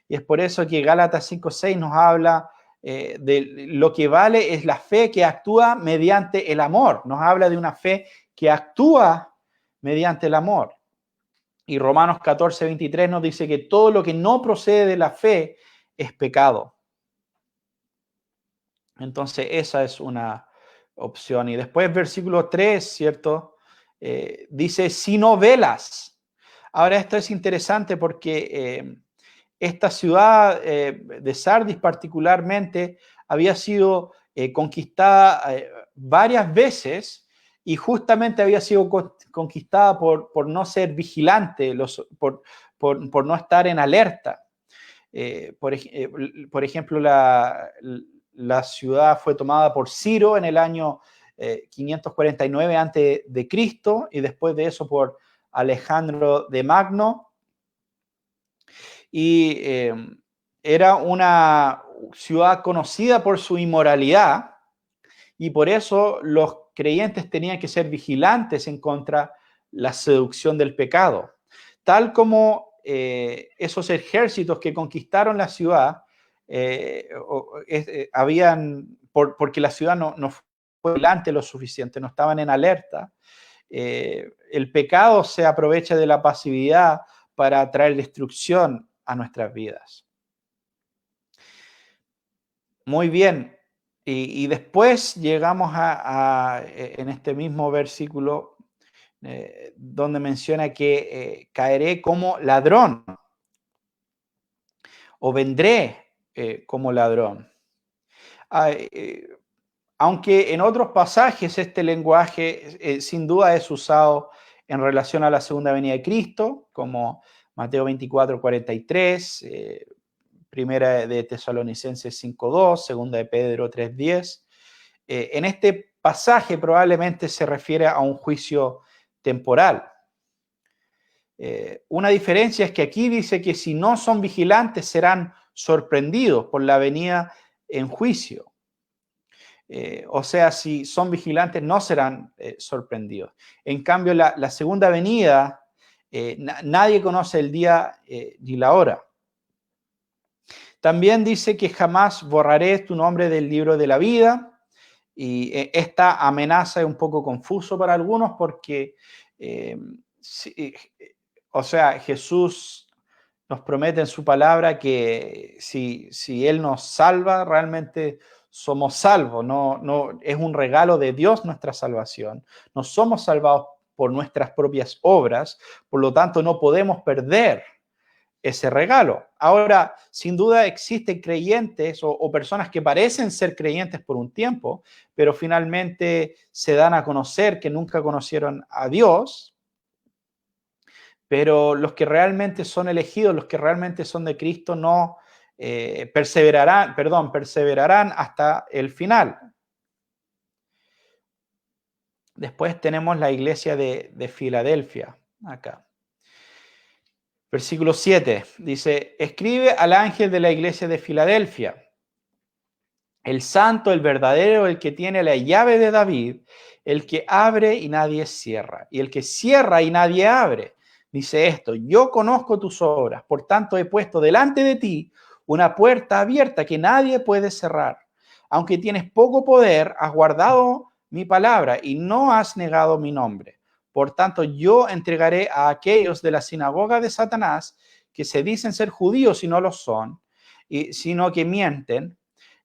Y es por eso que Gálatas 5:6 nos habla de lo que vale es la fe que actúa mediante el amor. Nos habla de una fe que actúa mediante el amor. Y Romanos 14:23 nos dice que todo lo que no procede de la fe es pecado. Entonces, esa es una opción. Y después, versículo 3, ¿cierto? Dice, si no velas. Ahora, esto es interesante porque esta ciudad de Sardis particularmente había sido conquistada varias veces y justamente había sido conquistada por no ser vigilante, por no estar en alerta. Por ejemplo, la ciudad fue tomada por Ciro en el año 549 a.C. y después de eso por Alejandro de Magno. Y era una ciudad conocida por su inmoralidad y por eso los creyentes tenían que ser vigilantes en contra la seducción del pecado. Tal como esos ejércitos que conquistaron la ciudad, porque la ciudad no fue vigilante lo suficiente, no estaban en alerta, el pecado se aprovecha de la pasividad para traer destrucción a nuestras vidas. Muy bien. Y después llegamos en este mismo versículo donde menciona que caeré como ladrón o vendré como ladrón. Aunque en otros pasajes este lenguaje sin duda es usado en relación a la segunda venida de Cristo, como Mateo 24:43, Primera de Tesalonicenses 5:2, Segunda de Pedro 3:10. En este pasaje probablemente se refiere a un juicio temporal. Una diferencia es que aquí dice que si no son vigilantes serán sorprendidos por la venida en juicio. O sea, si son vigilantes no serán sorprendidos. En cambio, la segunda venida, nadie conoce el día ni la hora. También dice que jamás borraré tu nombre del libro de la vida. Y esta amenaza es un poco confuso para algunos porque, o sea, Jesús nos promete en su palabra que si Él nos salva, realmente somos salvos. No, es un regalo de Dios nuestra salvación. No somos salvados por nuestras propias obras, por lo tanto no podemos perder ese regalo. Ahora, sin duda existen creyentes o personas que parecen ser creyentes por un tiempo, pero finalmente se dan a conocer que nunca conocieron a Dios. Pero los que realmente son elegidos, los que realmente son de Cristo, no perseverarán hasta el final. Después tenemos la iglesia de Filadelfia, acá. Versículo 7 dice: escribe al ángel de la iglesia de Filadelfia, el santo, el verdadero, el que tiene la llave de David, el que abre y nadie cierra, y el que cierra y nadie abre. Dice esto: yo conozco tus obras, por tanto he puesto delante de ti una puerta abierta que nadie puede cerrar. Aunque tienes poco poder, has guardado mi palabra y no has negado mi nombre. Por tanto, yo entregaré a aquellos de la sinagoga de Satanás que se dicen ser judíos y no lo son, sino que mienten.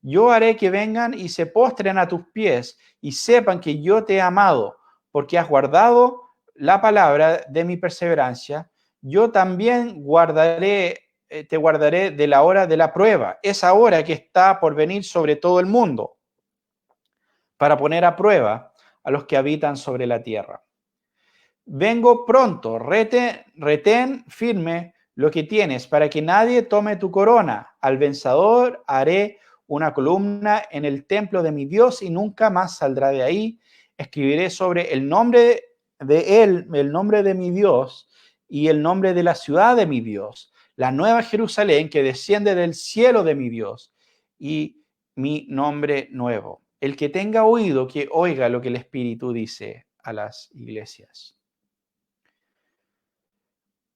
Yo haré que vengan y se postren a tus pies y sepan que yo te he amado, porque has guardado la palabra de mi perseverancia. Yo también te guardaré de la hora de la prueba, esa hora que está por venir sobre todo el mundo, para poner a prueba a los que habitan sobre la tierra. Vengo pronto, retén firme lo que tienes, para que nadie tome tu corona. Al vencedor haré una columna en el templo de mi Dios y nunca más saldrá de ahí. Escribiré sobre el nombre de él, el nombre de mi Dios y el nombre de la ciudad de mi Dios, la nueva Jerusalén que desciende del cielo de mi Dios, y mi nombre nuevo. El que tenga oído, que oiga lo que el Espíritu dice a las iglesias.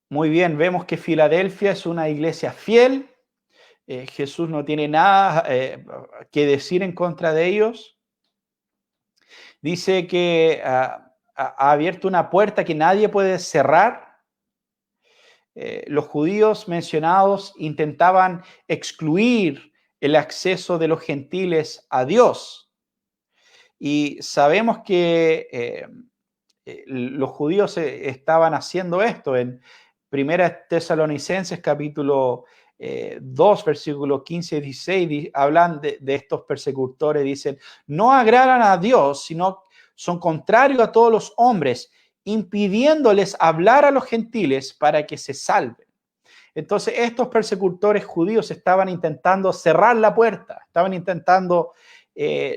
Muy bien, vemos que Filadelfia es una iglesia fiel. Jesús no tiene nada que decir en contra de ellos. Dice que ha abierto una puerta que nadie puede cerrar. Los judíos mencionados intentaban excluir el acceso de los gentiles a Dios. Y sabemos que los judíos estaban haciendo esto. En Primera Tesalonicenses capítulo 2, versículos 15 y 16, hablan de estos persecutores. Dicen: no agradan a Dios, sino son contrarios a todos los hombres, impidiéndoles hablar a los gentiles para que se salven. Entonces estos persecutores judíos estaban intentando cerrar la puerta, estaban intentando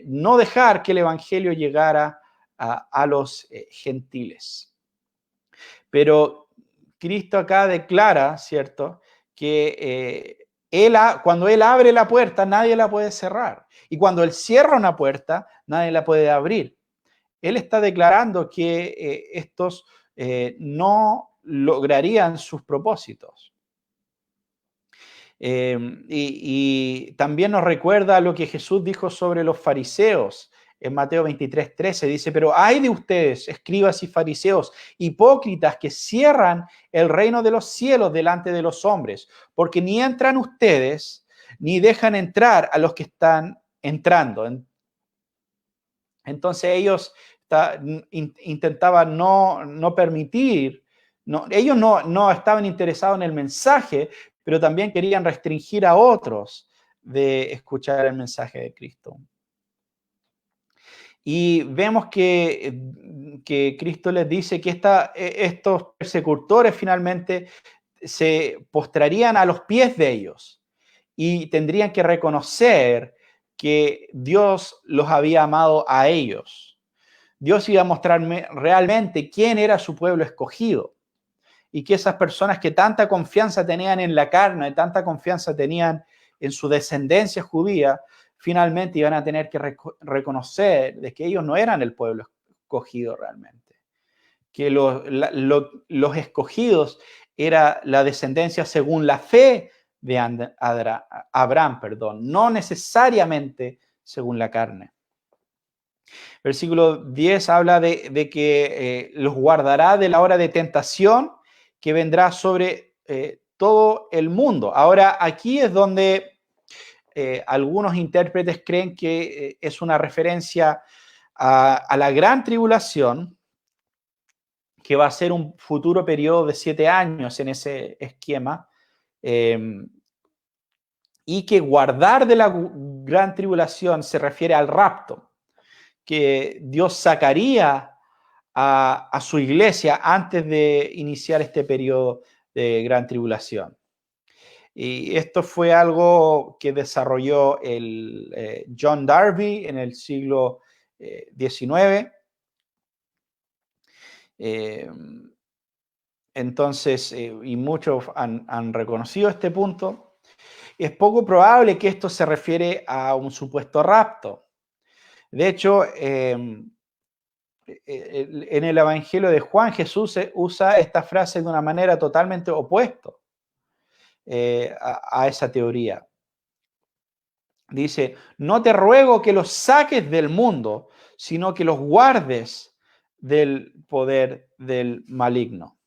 no dejar que el evangelio llegara a los gentiles. Pero Cristo acá declara, ¿cierto?, que cuando Él abre la puerta, nadie la puede cerrar. Y cuando Él cierra una puerta, nadie la puede abrir. Él está declarando que estos no lograrían sus propósitos. Y también nos recuerda lo que Jesús dijo sobre los fariseos. En Mateo 23:13 dice: pero ay de ustedes, escribas y fariseos, hipócritas, que cierran el reino de los cielos delante de los hombres, porque ni entran ustedes, ni dejan entrar a los que están entrando. Entonces ellos intentaban no permitir, ellos no estaban interesados en el mensaje, pero también querían restringir a otros de escuchar el mensaje de Cristo. Y vemos que Cristo les dice que estos persecutores finalmente se postrarían a los pies de ellos y tendrían que reconocer que Dios los había amado a ellos. Dios iba a mostrarme realmente quién era su pueblo escogido, y que esas personas que tanta confianza tenían en la carne, tanta confianza tenían en su descendencia judía, finalmente iban a tener que reconocer de que ellos no eran el pueblo escogido realmente, que los escogidos era la descendencia según la fe de Abraham, no necesariamente según la carne. Versículo 10 habla de que los guardará de la hora de tentación que vendrá sobre todo el mundo. Ahora, aquí es donde algunos intérpretes creen que es una referencia a la gran tribulación, que va a ser un futuro periodo de 7 años en ese esquema, y que guardar de la gran tribulación se refiere al rapto, que Dios sacaría a su iglesia antes de iniciar este periodo de gran tribulación. Y esto fue algo que desarrolló el John Darby en el siglo XIX. Entonces, y muchos han reconocido este punto. Es poco probable que esto se refiere a un supuesto rapto. De hecho, en el Evangelio de Juan, Jesús usa esta frase de una manera totalmente opuesta a esa teoría. Dice, no te ruego que los saques del mundo, sino que los guardes del poder del maligno.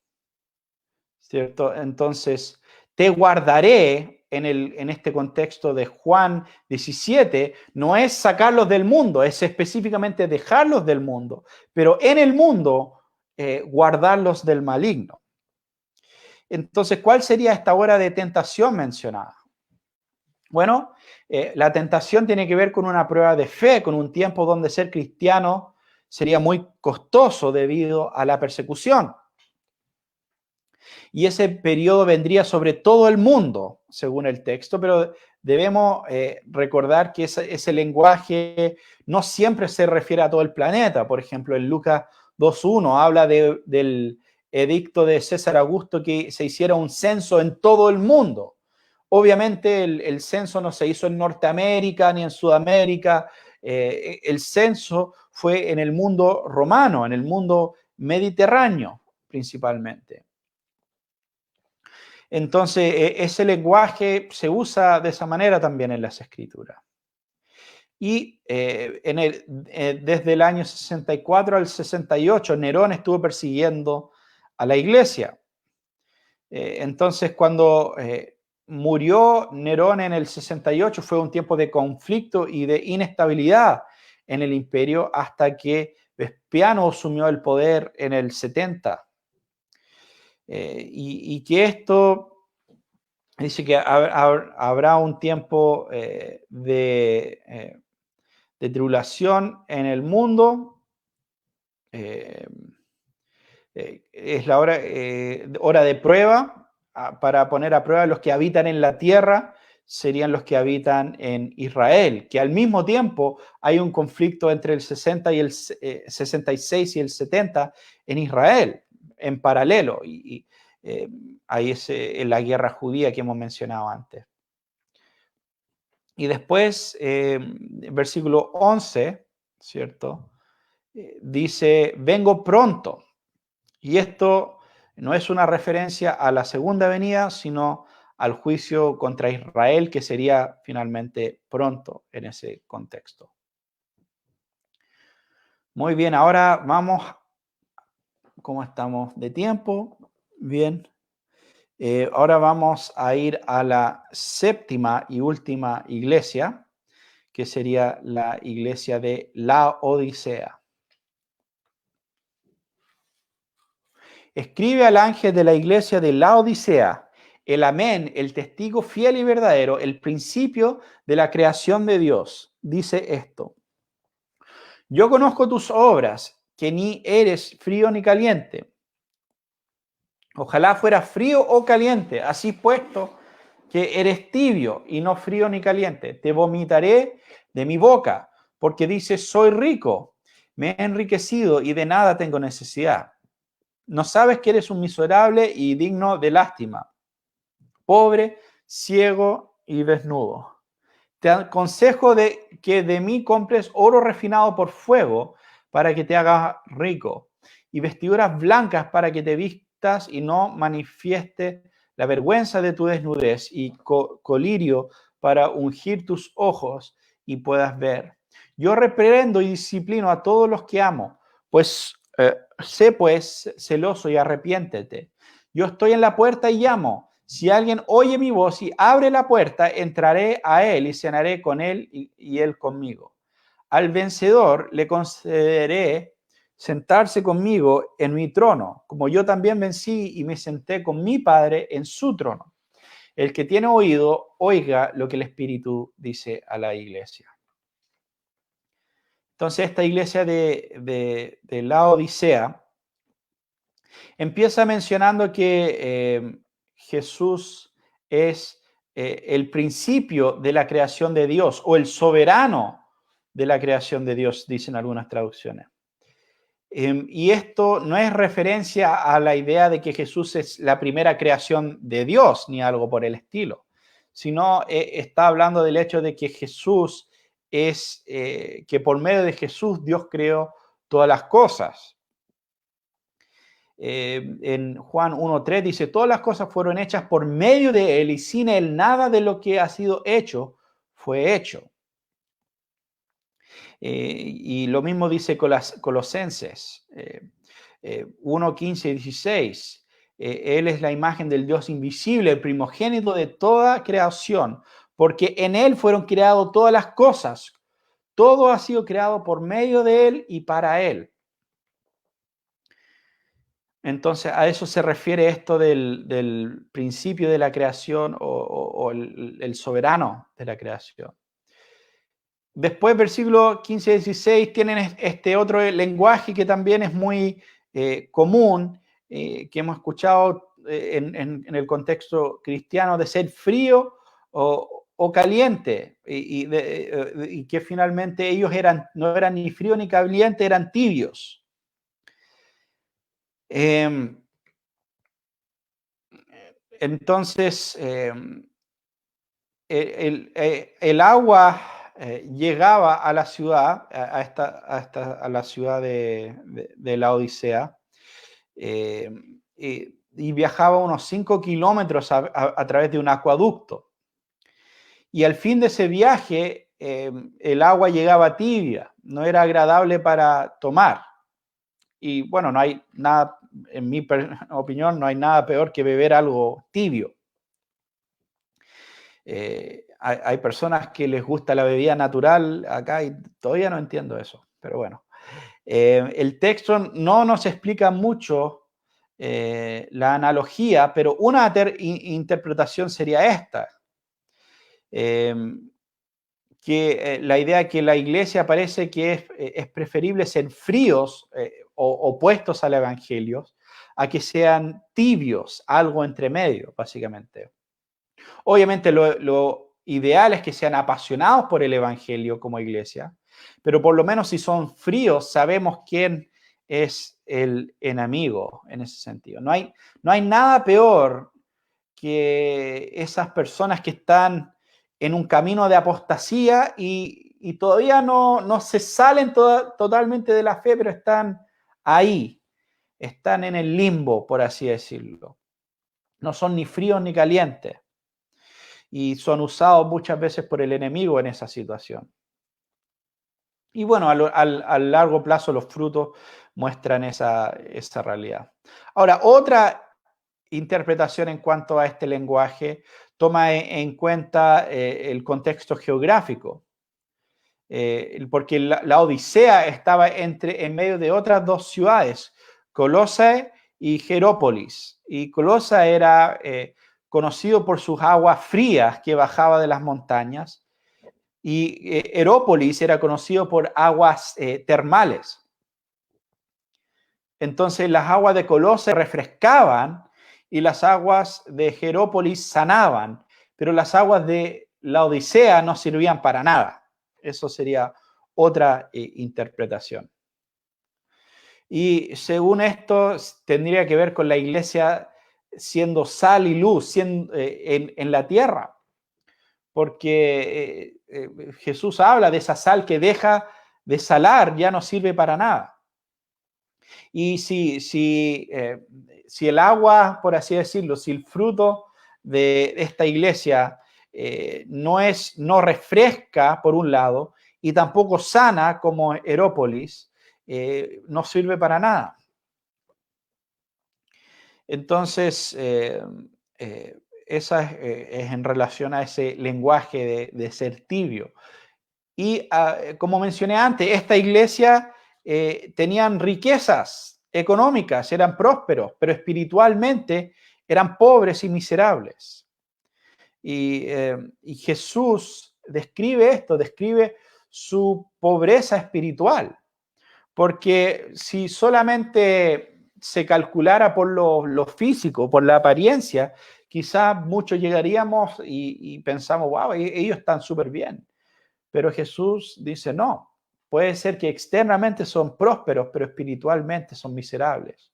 ¿Cierto? Entonces, te guardaré en este contexto de Juan 17, no es sacarlos del mundo, es específicamente dejarlos del mundo, pero en el mundo guardarlos del maligno. Entonces, ¿cuál sería esta hora de tentación mencionada? Bueno, la tentación tiene que ver con una prueba de fe, con un tiempo donde ser cristiano sería muy costoso debido a la persecución. Y ese periodo vendría sobre todo el mundo, según el texto, pero debemos recordar que ese lenguaje no siempre se refiere a todo el planeta. Por ejemplo, en Lucas 2.1 habla del edicto de César Augusto que se hiciera un censo en todo el mundo. Obviamente el censo no se hizo en Norteamérica ni en Sudamérica. El censo fue en el mundo romano, en el mundo mediterráneo principalmente. Entonces, ese lenguaje se usa de esa manera también en las escrituras. Y desde el año 64 al 68, Nerón estuvo persiguiendo a la iglesia. Entonces, cuando murió Nerón en el 68, fue un tiempo de conflicto y de inestabilidad en el imperio hasta que Vespasiano asumió el poder en el 70. Y que esto dice que habrá un tiempo de tribulación en el mundo. Es la hora de prueba, para poner a prueba los que habitan en la tierra, serían los que habitan en Israel, que al mismo tiempo hay un conflicto entre el 60 y el 66 y el 70 en Israel, en paralelo, y ahí es la guerra judía que hemos mencionado antes. Y después, versículo 11, ¿cierto? Dice, vengo pronto. Y esto no es una referencia a la segunda venida, sino al juicio contra Israel, que sería finalmente pronto en ese contexto. Muy bien, ahora vamos, ¿cómo estamos de tiempo? Bien. Ahora vamos a ir a la séptima y última iglesia, que sería la iglesia de Laodicea. Escribe al ángel de la iglesia de Laodicea, el amén, el testigo fiel y verdadero, el principio de la creación de Dios. Dice esto: yo conozco tus obras, que ni eres frío ni caliente. Ojalá fuera frío o caliente, así puesto que eres tibio y no frío ni caliente. Te vomitaré de mi boca, porque dices, soy rico, me he enriquecido y de nada tengo necesidad. No sabes que eres un miserable y digno de lástima, pobre, ciego y desnudo. Te aconsejo que de mí compres oro refinado por fuego para que te hagas rico, y vestiduras blancas para que te vistas y no manifieste la vergüenza de tu desnudez, y colirio para ungir tus ojos y puedas ver. Yo reprendo y disciplino a todos los que amo, pues sé pues celoso y arrepiéntete. Yo estoy en la puerta y llamo. Si alguien oye mi voz y abre la puerta, entraré a él y cenaré con él y él conmigo. Al vencedor le concederé sentarse conmigo en mi trono, como yo también vencí y me senté con mi Padre en su trono. El que tiene oído, oiga lo que el Espíritu dice a la iglesia. Entonces, esta iglesia de la Odisea empieza mencionando que Jesús es el principio de la creación de Dios o el soberano de la creación de Dios, dicen algunas traducciones. Y esto no es referencia a la idea de que Jesús es la primera creación de Dios, ni algo por el estilo, sino está hablando del hecho de que Jesús es, que por medio de Jesús Dios creó todas las cosas. En Juan 1.3 dice, todas las cosas fueron hechas por medio de Él y sin Él nada de lo que ha sido hecho fue hecho. Y lo mismo dice Colosenses 1:15 y 16. Él es la imagen del Dios invisible, el primogénito de toda creación, porque en Él fueron creadas todas las cosas. Todo ha sido creado por medio de Él y para Él. Entonces, a eso se refiere esto del principio de la creación o el soberano de la creación. Después, versículos 15 y 16, tienen este otro lenguaje que también es muy común, que hemos escuchado en el contexto cristiano, de ser frío o caliente, y que finalmente ellos no eran ni frío ni caliente, eran tibios. Entonces, el agua llegaba a la ciudad, a la ciudad de la Odisea, y viajaba unos 5 kilómetros a través de un acueducto. Y al fin de ese viaje, el agua llegaba tibia, no era agradable para tomar. Y bueno, no hay nada, en mi opinión, no hay nada peor que beber algo tibio. Hay personas que les gusta la bebida natural acá y todavía no entiendo eso, pero bueno. El texto no nos explica mucho la analogía, pero una interpretación sería esta. Que la idea que la iglesia parece que es preferible ser fríos o opuestos al evangelio a que sean tibios, algo entre medio, básicamente. Obviamente lo ideal es que sean apasionados por el evangelio como iglesia, pero por lo menos si son fríos, sabemos quién es el enemigo en ese sentido. No hay nada peor que esas personas que están en un camino de apostasía y todavía no se salen totalmente de la fe, pero están ahí, están en el limbo, por así decirlo. No son ni fríos ni calientes y son usados muchas veces por el enemigo en esa situación. Y bueno, a largo plazo los frutos muestran esa realidad. Ahora, otra interpretación en cuanto a este lenguaje toma en cuenta el contexto geográfico, porque la Odisea estaba en medio de otras dos ciudades, Colossae y Jerópolis. Y Colossae era conocido por sus aguas frías que bajaba de las montañas, y Herópolis era conocido por aguas termales. Entonces las aguas de Colossae refrescaban y las aguas de Jerópolis sanaban, pero las aguas de la Odisea no servían para nada. Eso sería otra interpretación. Y según esto, tendría que ver con la iglesia siendo sal y luz en la tierra, porque Jesús habla de esa sal que deja de salar, ya no sirve para nada. Y si el agua, por así decirlo, si el fruto de esta iglesia no refresca, por un lado, y tampoco sana como Herópolis, no sirve para nada. Entonces, esa es en relación a ese lenguaje de ser tibio. Y como mencioné antes, esta iglesia tenían riquezas económicas, eran prósperos, pero espiritualmente eran pobres y miserables. Y Jesús describe esto, describe su pobreza espiritual, porque si solamente se calculara por lo físico, por la apariencia, quizás muchos llegaríamos y pensamos, wow, ellos están súper bien. Pero Jesús dice, no, puede ser que externamente son prósperos, pero espiritualmente son miserables.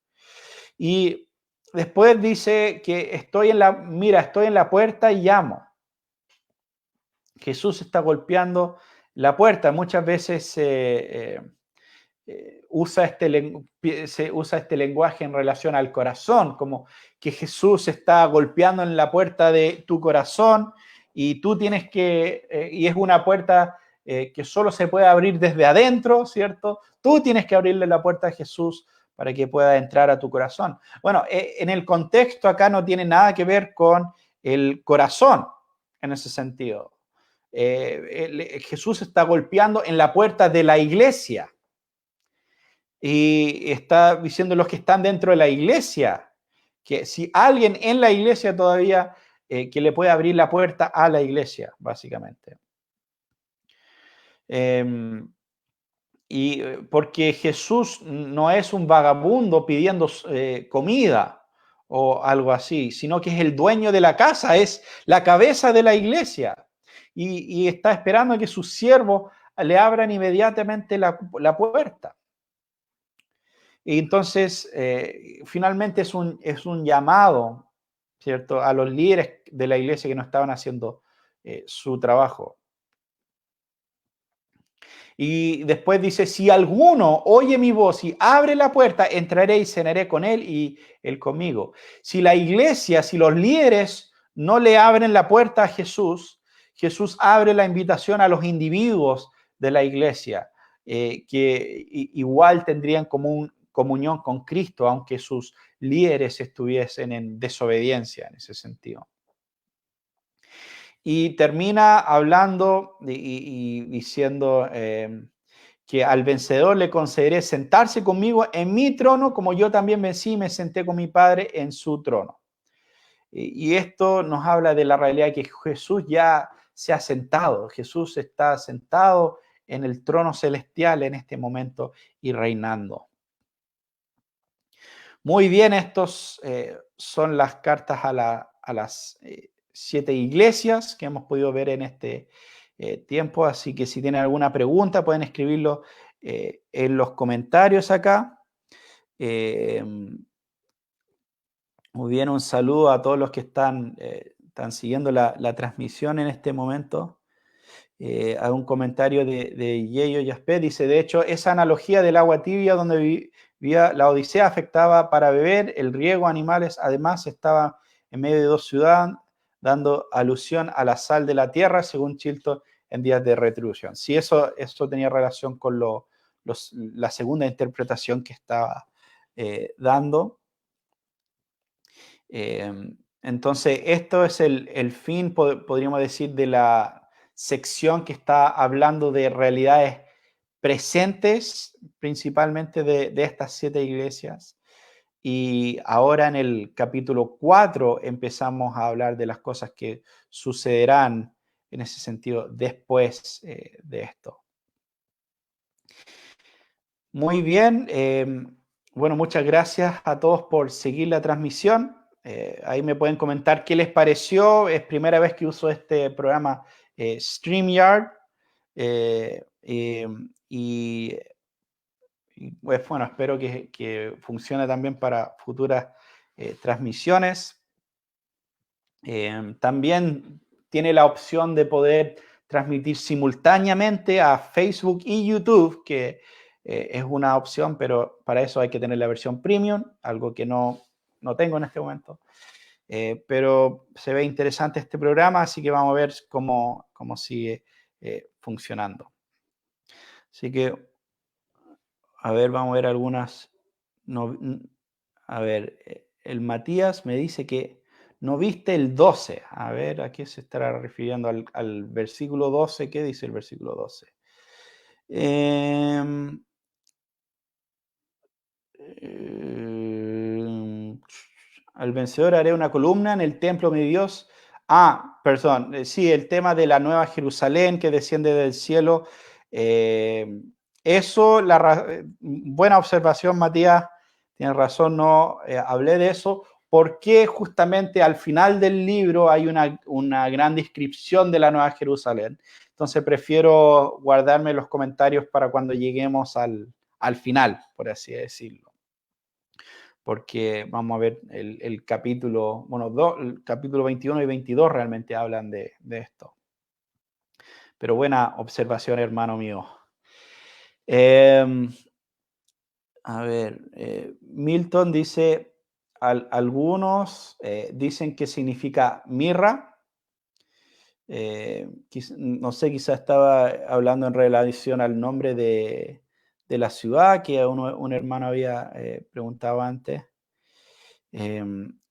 Y después dice que estoy en la puerta y llamo. Jesús está golpeando la puerta. Muchas veces se usa este lenguaje en relación al corazón, como que Jesús está golpeando en la puerta de tu corazón y tú tienes y es una puerta que solo se puede abrir desde adentro, ¿cierto? Tú tienes que abrirle la puerta a Jesús para que pueda entrar a tu corazón. Bueno, en el contexto acá no tiene nada que ver con el corazón en ese sentido. Jesús está golpeando en la puerta de la iglesia y está diciendo los que están dentro de la iglesia, que si alguien en la iglesia todavía, que le puede abrir la puerta a la iglesia, básicamente. Y porque Jesús no es un vagabundo pidiendo comida o algo así, sino que es el dueño de la casa, es la cabeza de la iglesia y está esperando a que sus siervos le abran inmediatamente la puerta. Y entonces, finalmente es un llamado, ¿cierto?, a los líderes de la iglesia que no estaban haciendo su trabajo. Y después dice, si alguno oye mi voz y abre la puerta, entraré y cenaré con él y él conmigo. Si la iglesia, si los líderes no le abren la puerta a Jesús, Jesús abre la invitación a los individuos de la iglesia, que igual tendrían comunión con Cristo, aunque sus líderes estuviesen en desobediencia en ese sentido. Y termina hablando y diciendo que al vencedor le concederé sentarse conmigo en mi trono, como yo también vencí y me senté con mi Padre en su trono. Y esto nos habla de la realidad de que Jesús ya se ha sentado. Jesús está sentado en el trono celestial en este momento y reinando. Muy bien, estos son las cartas a las 7 iglesias que hemos podido ver en este tiempo. Así que si tienen alguna pregunta, pueden escribirlo en los comentarios acá. Muy bien, un saludo a todos los que están siguiendo la transmisión en este momento. Hay un comentario de Yeyo Yaspé, dice, de hecho, esa analogía del agua tibia donde vivía la Odisea afectaba para beber, el riego, animales, además estaba en medio de dos ciudades, dando alusión a la sal de la tierra, según Chilton en Días de Retribución. Sí, eso tenía relación con la segunda interpretación que estaba dando. Entonces, esto es el fin, podríamos decir, de la sección que está hablando de realidades presentes, principalmente de estas 7 iglesias. Y ahora en el capítulo 4 empezamos a hablar de las cosas que sucederán en ese sentido después de esto. Muy bien. Bueno, muchas gracias a todos por seguir la transmisión. Ahí me pueden comentar qué les pareció. Es primera vez que uso este programa StreamYard. Y pues bueno, espero que funcione también para futuras transmisiones. También tiene la opción de poder transmitir simultáneamente a Facebook y YouTube, que es una opción, pero para eso hay que tener la versión premium, algo que no tengo en este momento. Pero se ve interesante este programa, así que vamos a ver cómo sigue funcionando. Así que, a ver, vamos a ver algunas. A ver, el Matías me dice que no viste el 12. A ver, ¿a qué se estará refiriendo? Al versículo 12. ¿Qué dice el versículo 12? Al vencedor haré una columna en el templo de mi Dios. Perdón, sí, el tema de la nueva Jerusalén que desciende del cielo. Eso, buena observación, Matías, tienes razón, no hablé de eso, porque justamente al final del libro hay una gran descripción de la nueva Jerusalén. Entonces prefiero guardarme los comentarios para cuando lleguemos al final, por así decirlo. Porque vamos a ver el capítulo, bueno, el capítulo 21 y 22 realmente hablan de esto. Pero buena observación, hermano mío. A ver, Milton dice, algunos dicen que significa mirra. No sé, quizá estaba hablando en relación al nombre de la ciudad que un hermano había preguntado antes.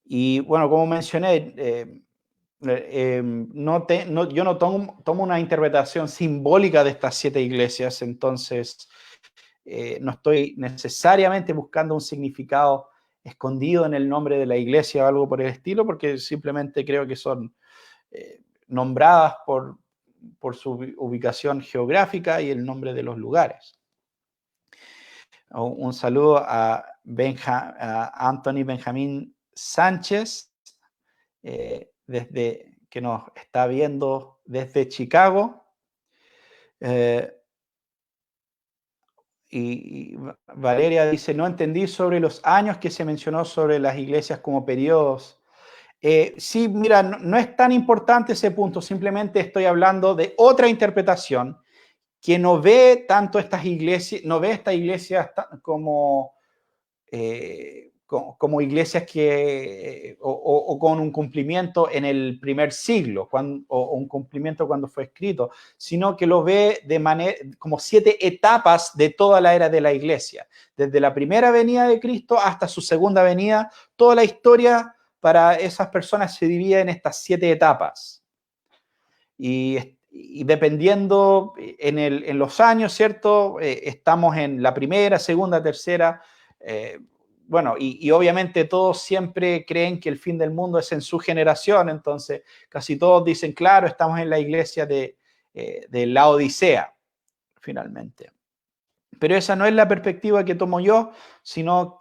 Y bueno, como mencioné, yo no tomo una interpretación simbólica de estas 7 iglesias, entonces no estoy necesariamente buscando un significado escondido en el nombre de la iglesia o algo por el estilo, porque simplemente creo que son nombradas por su ubicación geográfica y el nombre de los lugares. Un saludo a Anthony Benjamín Sánchez, desde que nos está viendo desde Chicago. Y Valeria dice, no entendí sobre los años que se mencionó sobre las iglesias como periodos. Sí, mira, no es tan importante ese punto, simplemente estoy hablando de otra interpretación que no ve tanto estas iglesias, no ve estas iglesias como iglesias que, o con un cumplimiento en el primer siglo, o un cumplimiento cuando fue escrito, sino que lo ve de manera, como 7 etapas de toda la era de la iglesia. Desde la primera venida de Cristo hasta su segunda venida, toda la historia para esas personas se divide en estas 7 etapas. Y dependiendo en los años, ¿cierto? Estamos en la primera, segunda, tercera. Bueno, y obviamente todos siempre creen que el fin del mundo es en su generación, entonces casi todos dicen, claro, estamos en la iglesia de la Odisea, finalmente. Pero esa no es la perspectiva que tomo yo, sino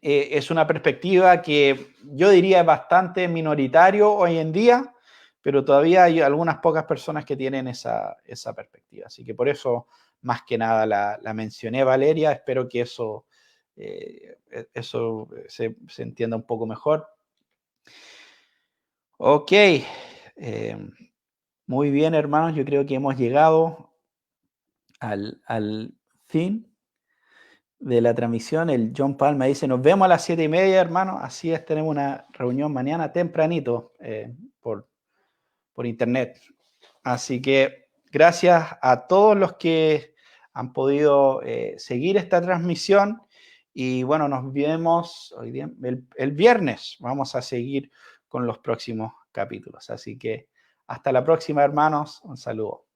es una perspectiva que yo diría es bastante minoritario hoy en día, pero todavía hay algunas pocas personas que tienen esa perspectiva. Así que por eso, más que nada, la mencioné, Valeria. Espero que eso se entienda un poco mejor. Ok. Muy bien, hermanos. Yo creo que hemos llegado al fin de la transmisión. El John Palma dice, nos vemos a las 7:30, hermano. Así es, tenemos una reunión mañana tempranito por internet. Así que gracias a todos los que han podido seguir esta transmisión. Y bueno, nos vemos hoy día, el viernes. Vamos a seguir con los próximos capítulos. Así que hasta la próxima, hermanos. Un saludo.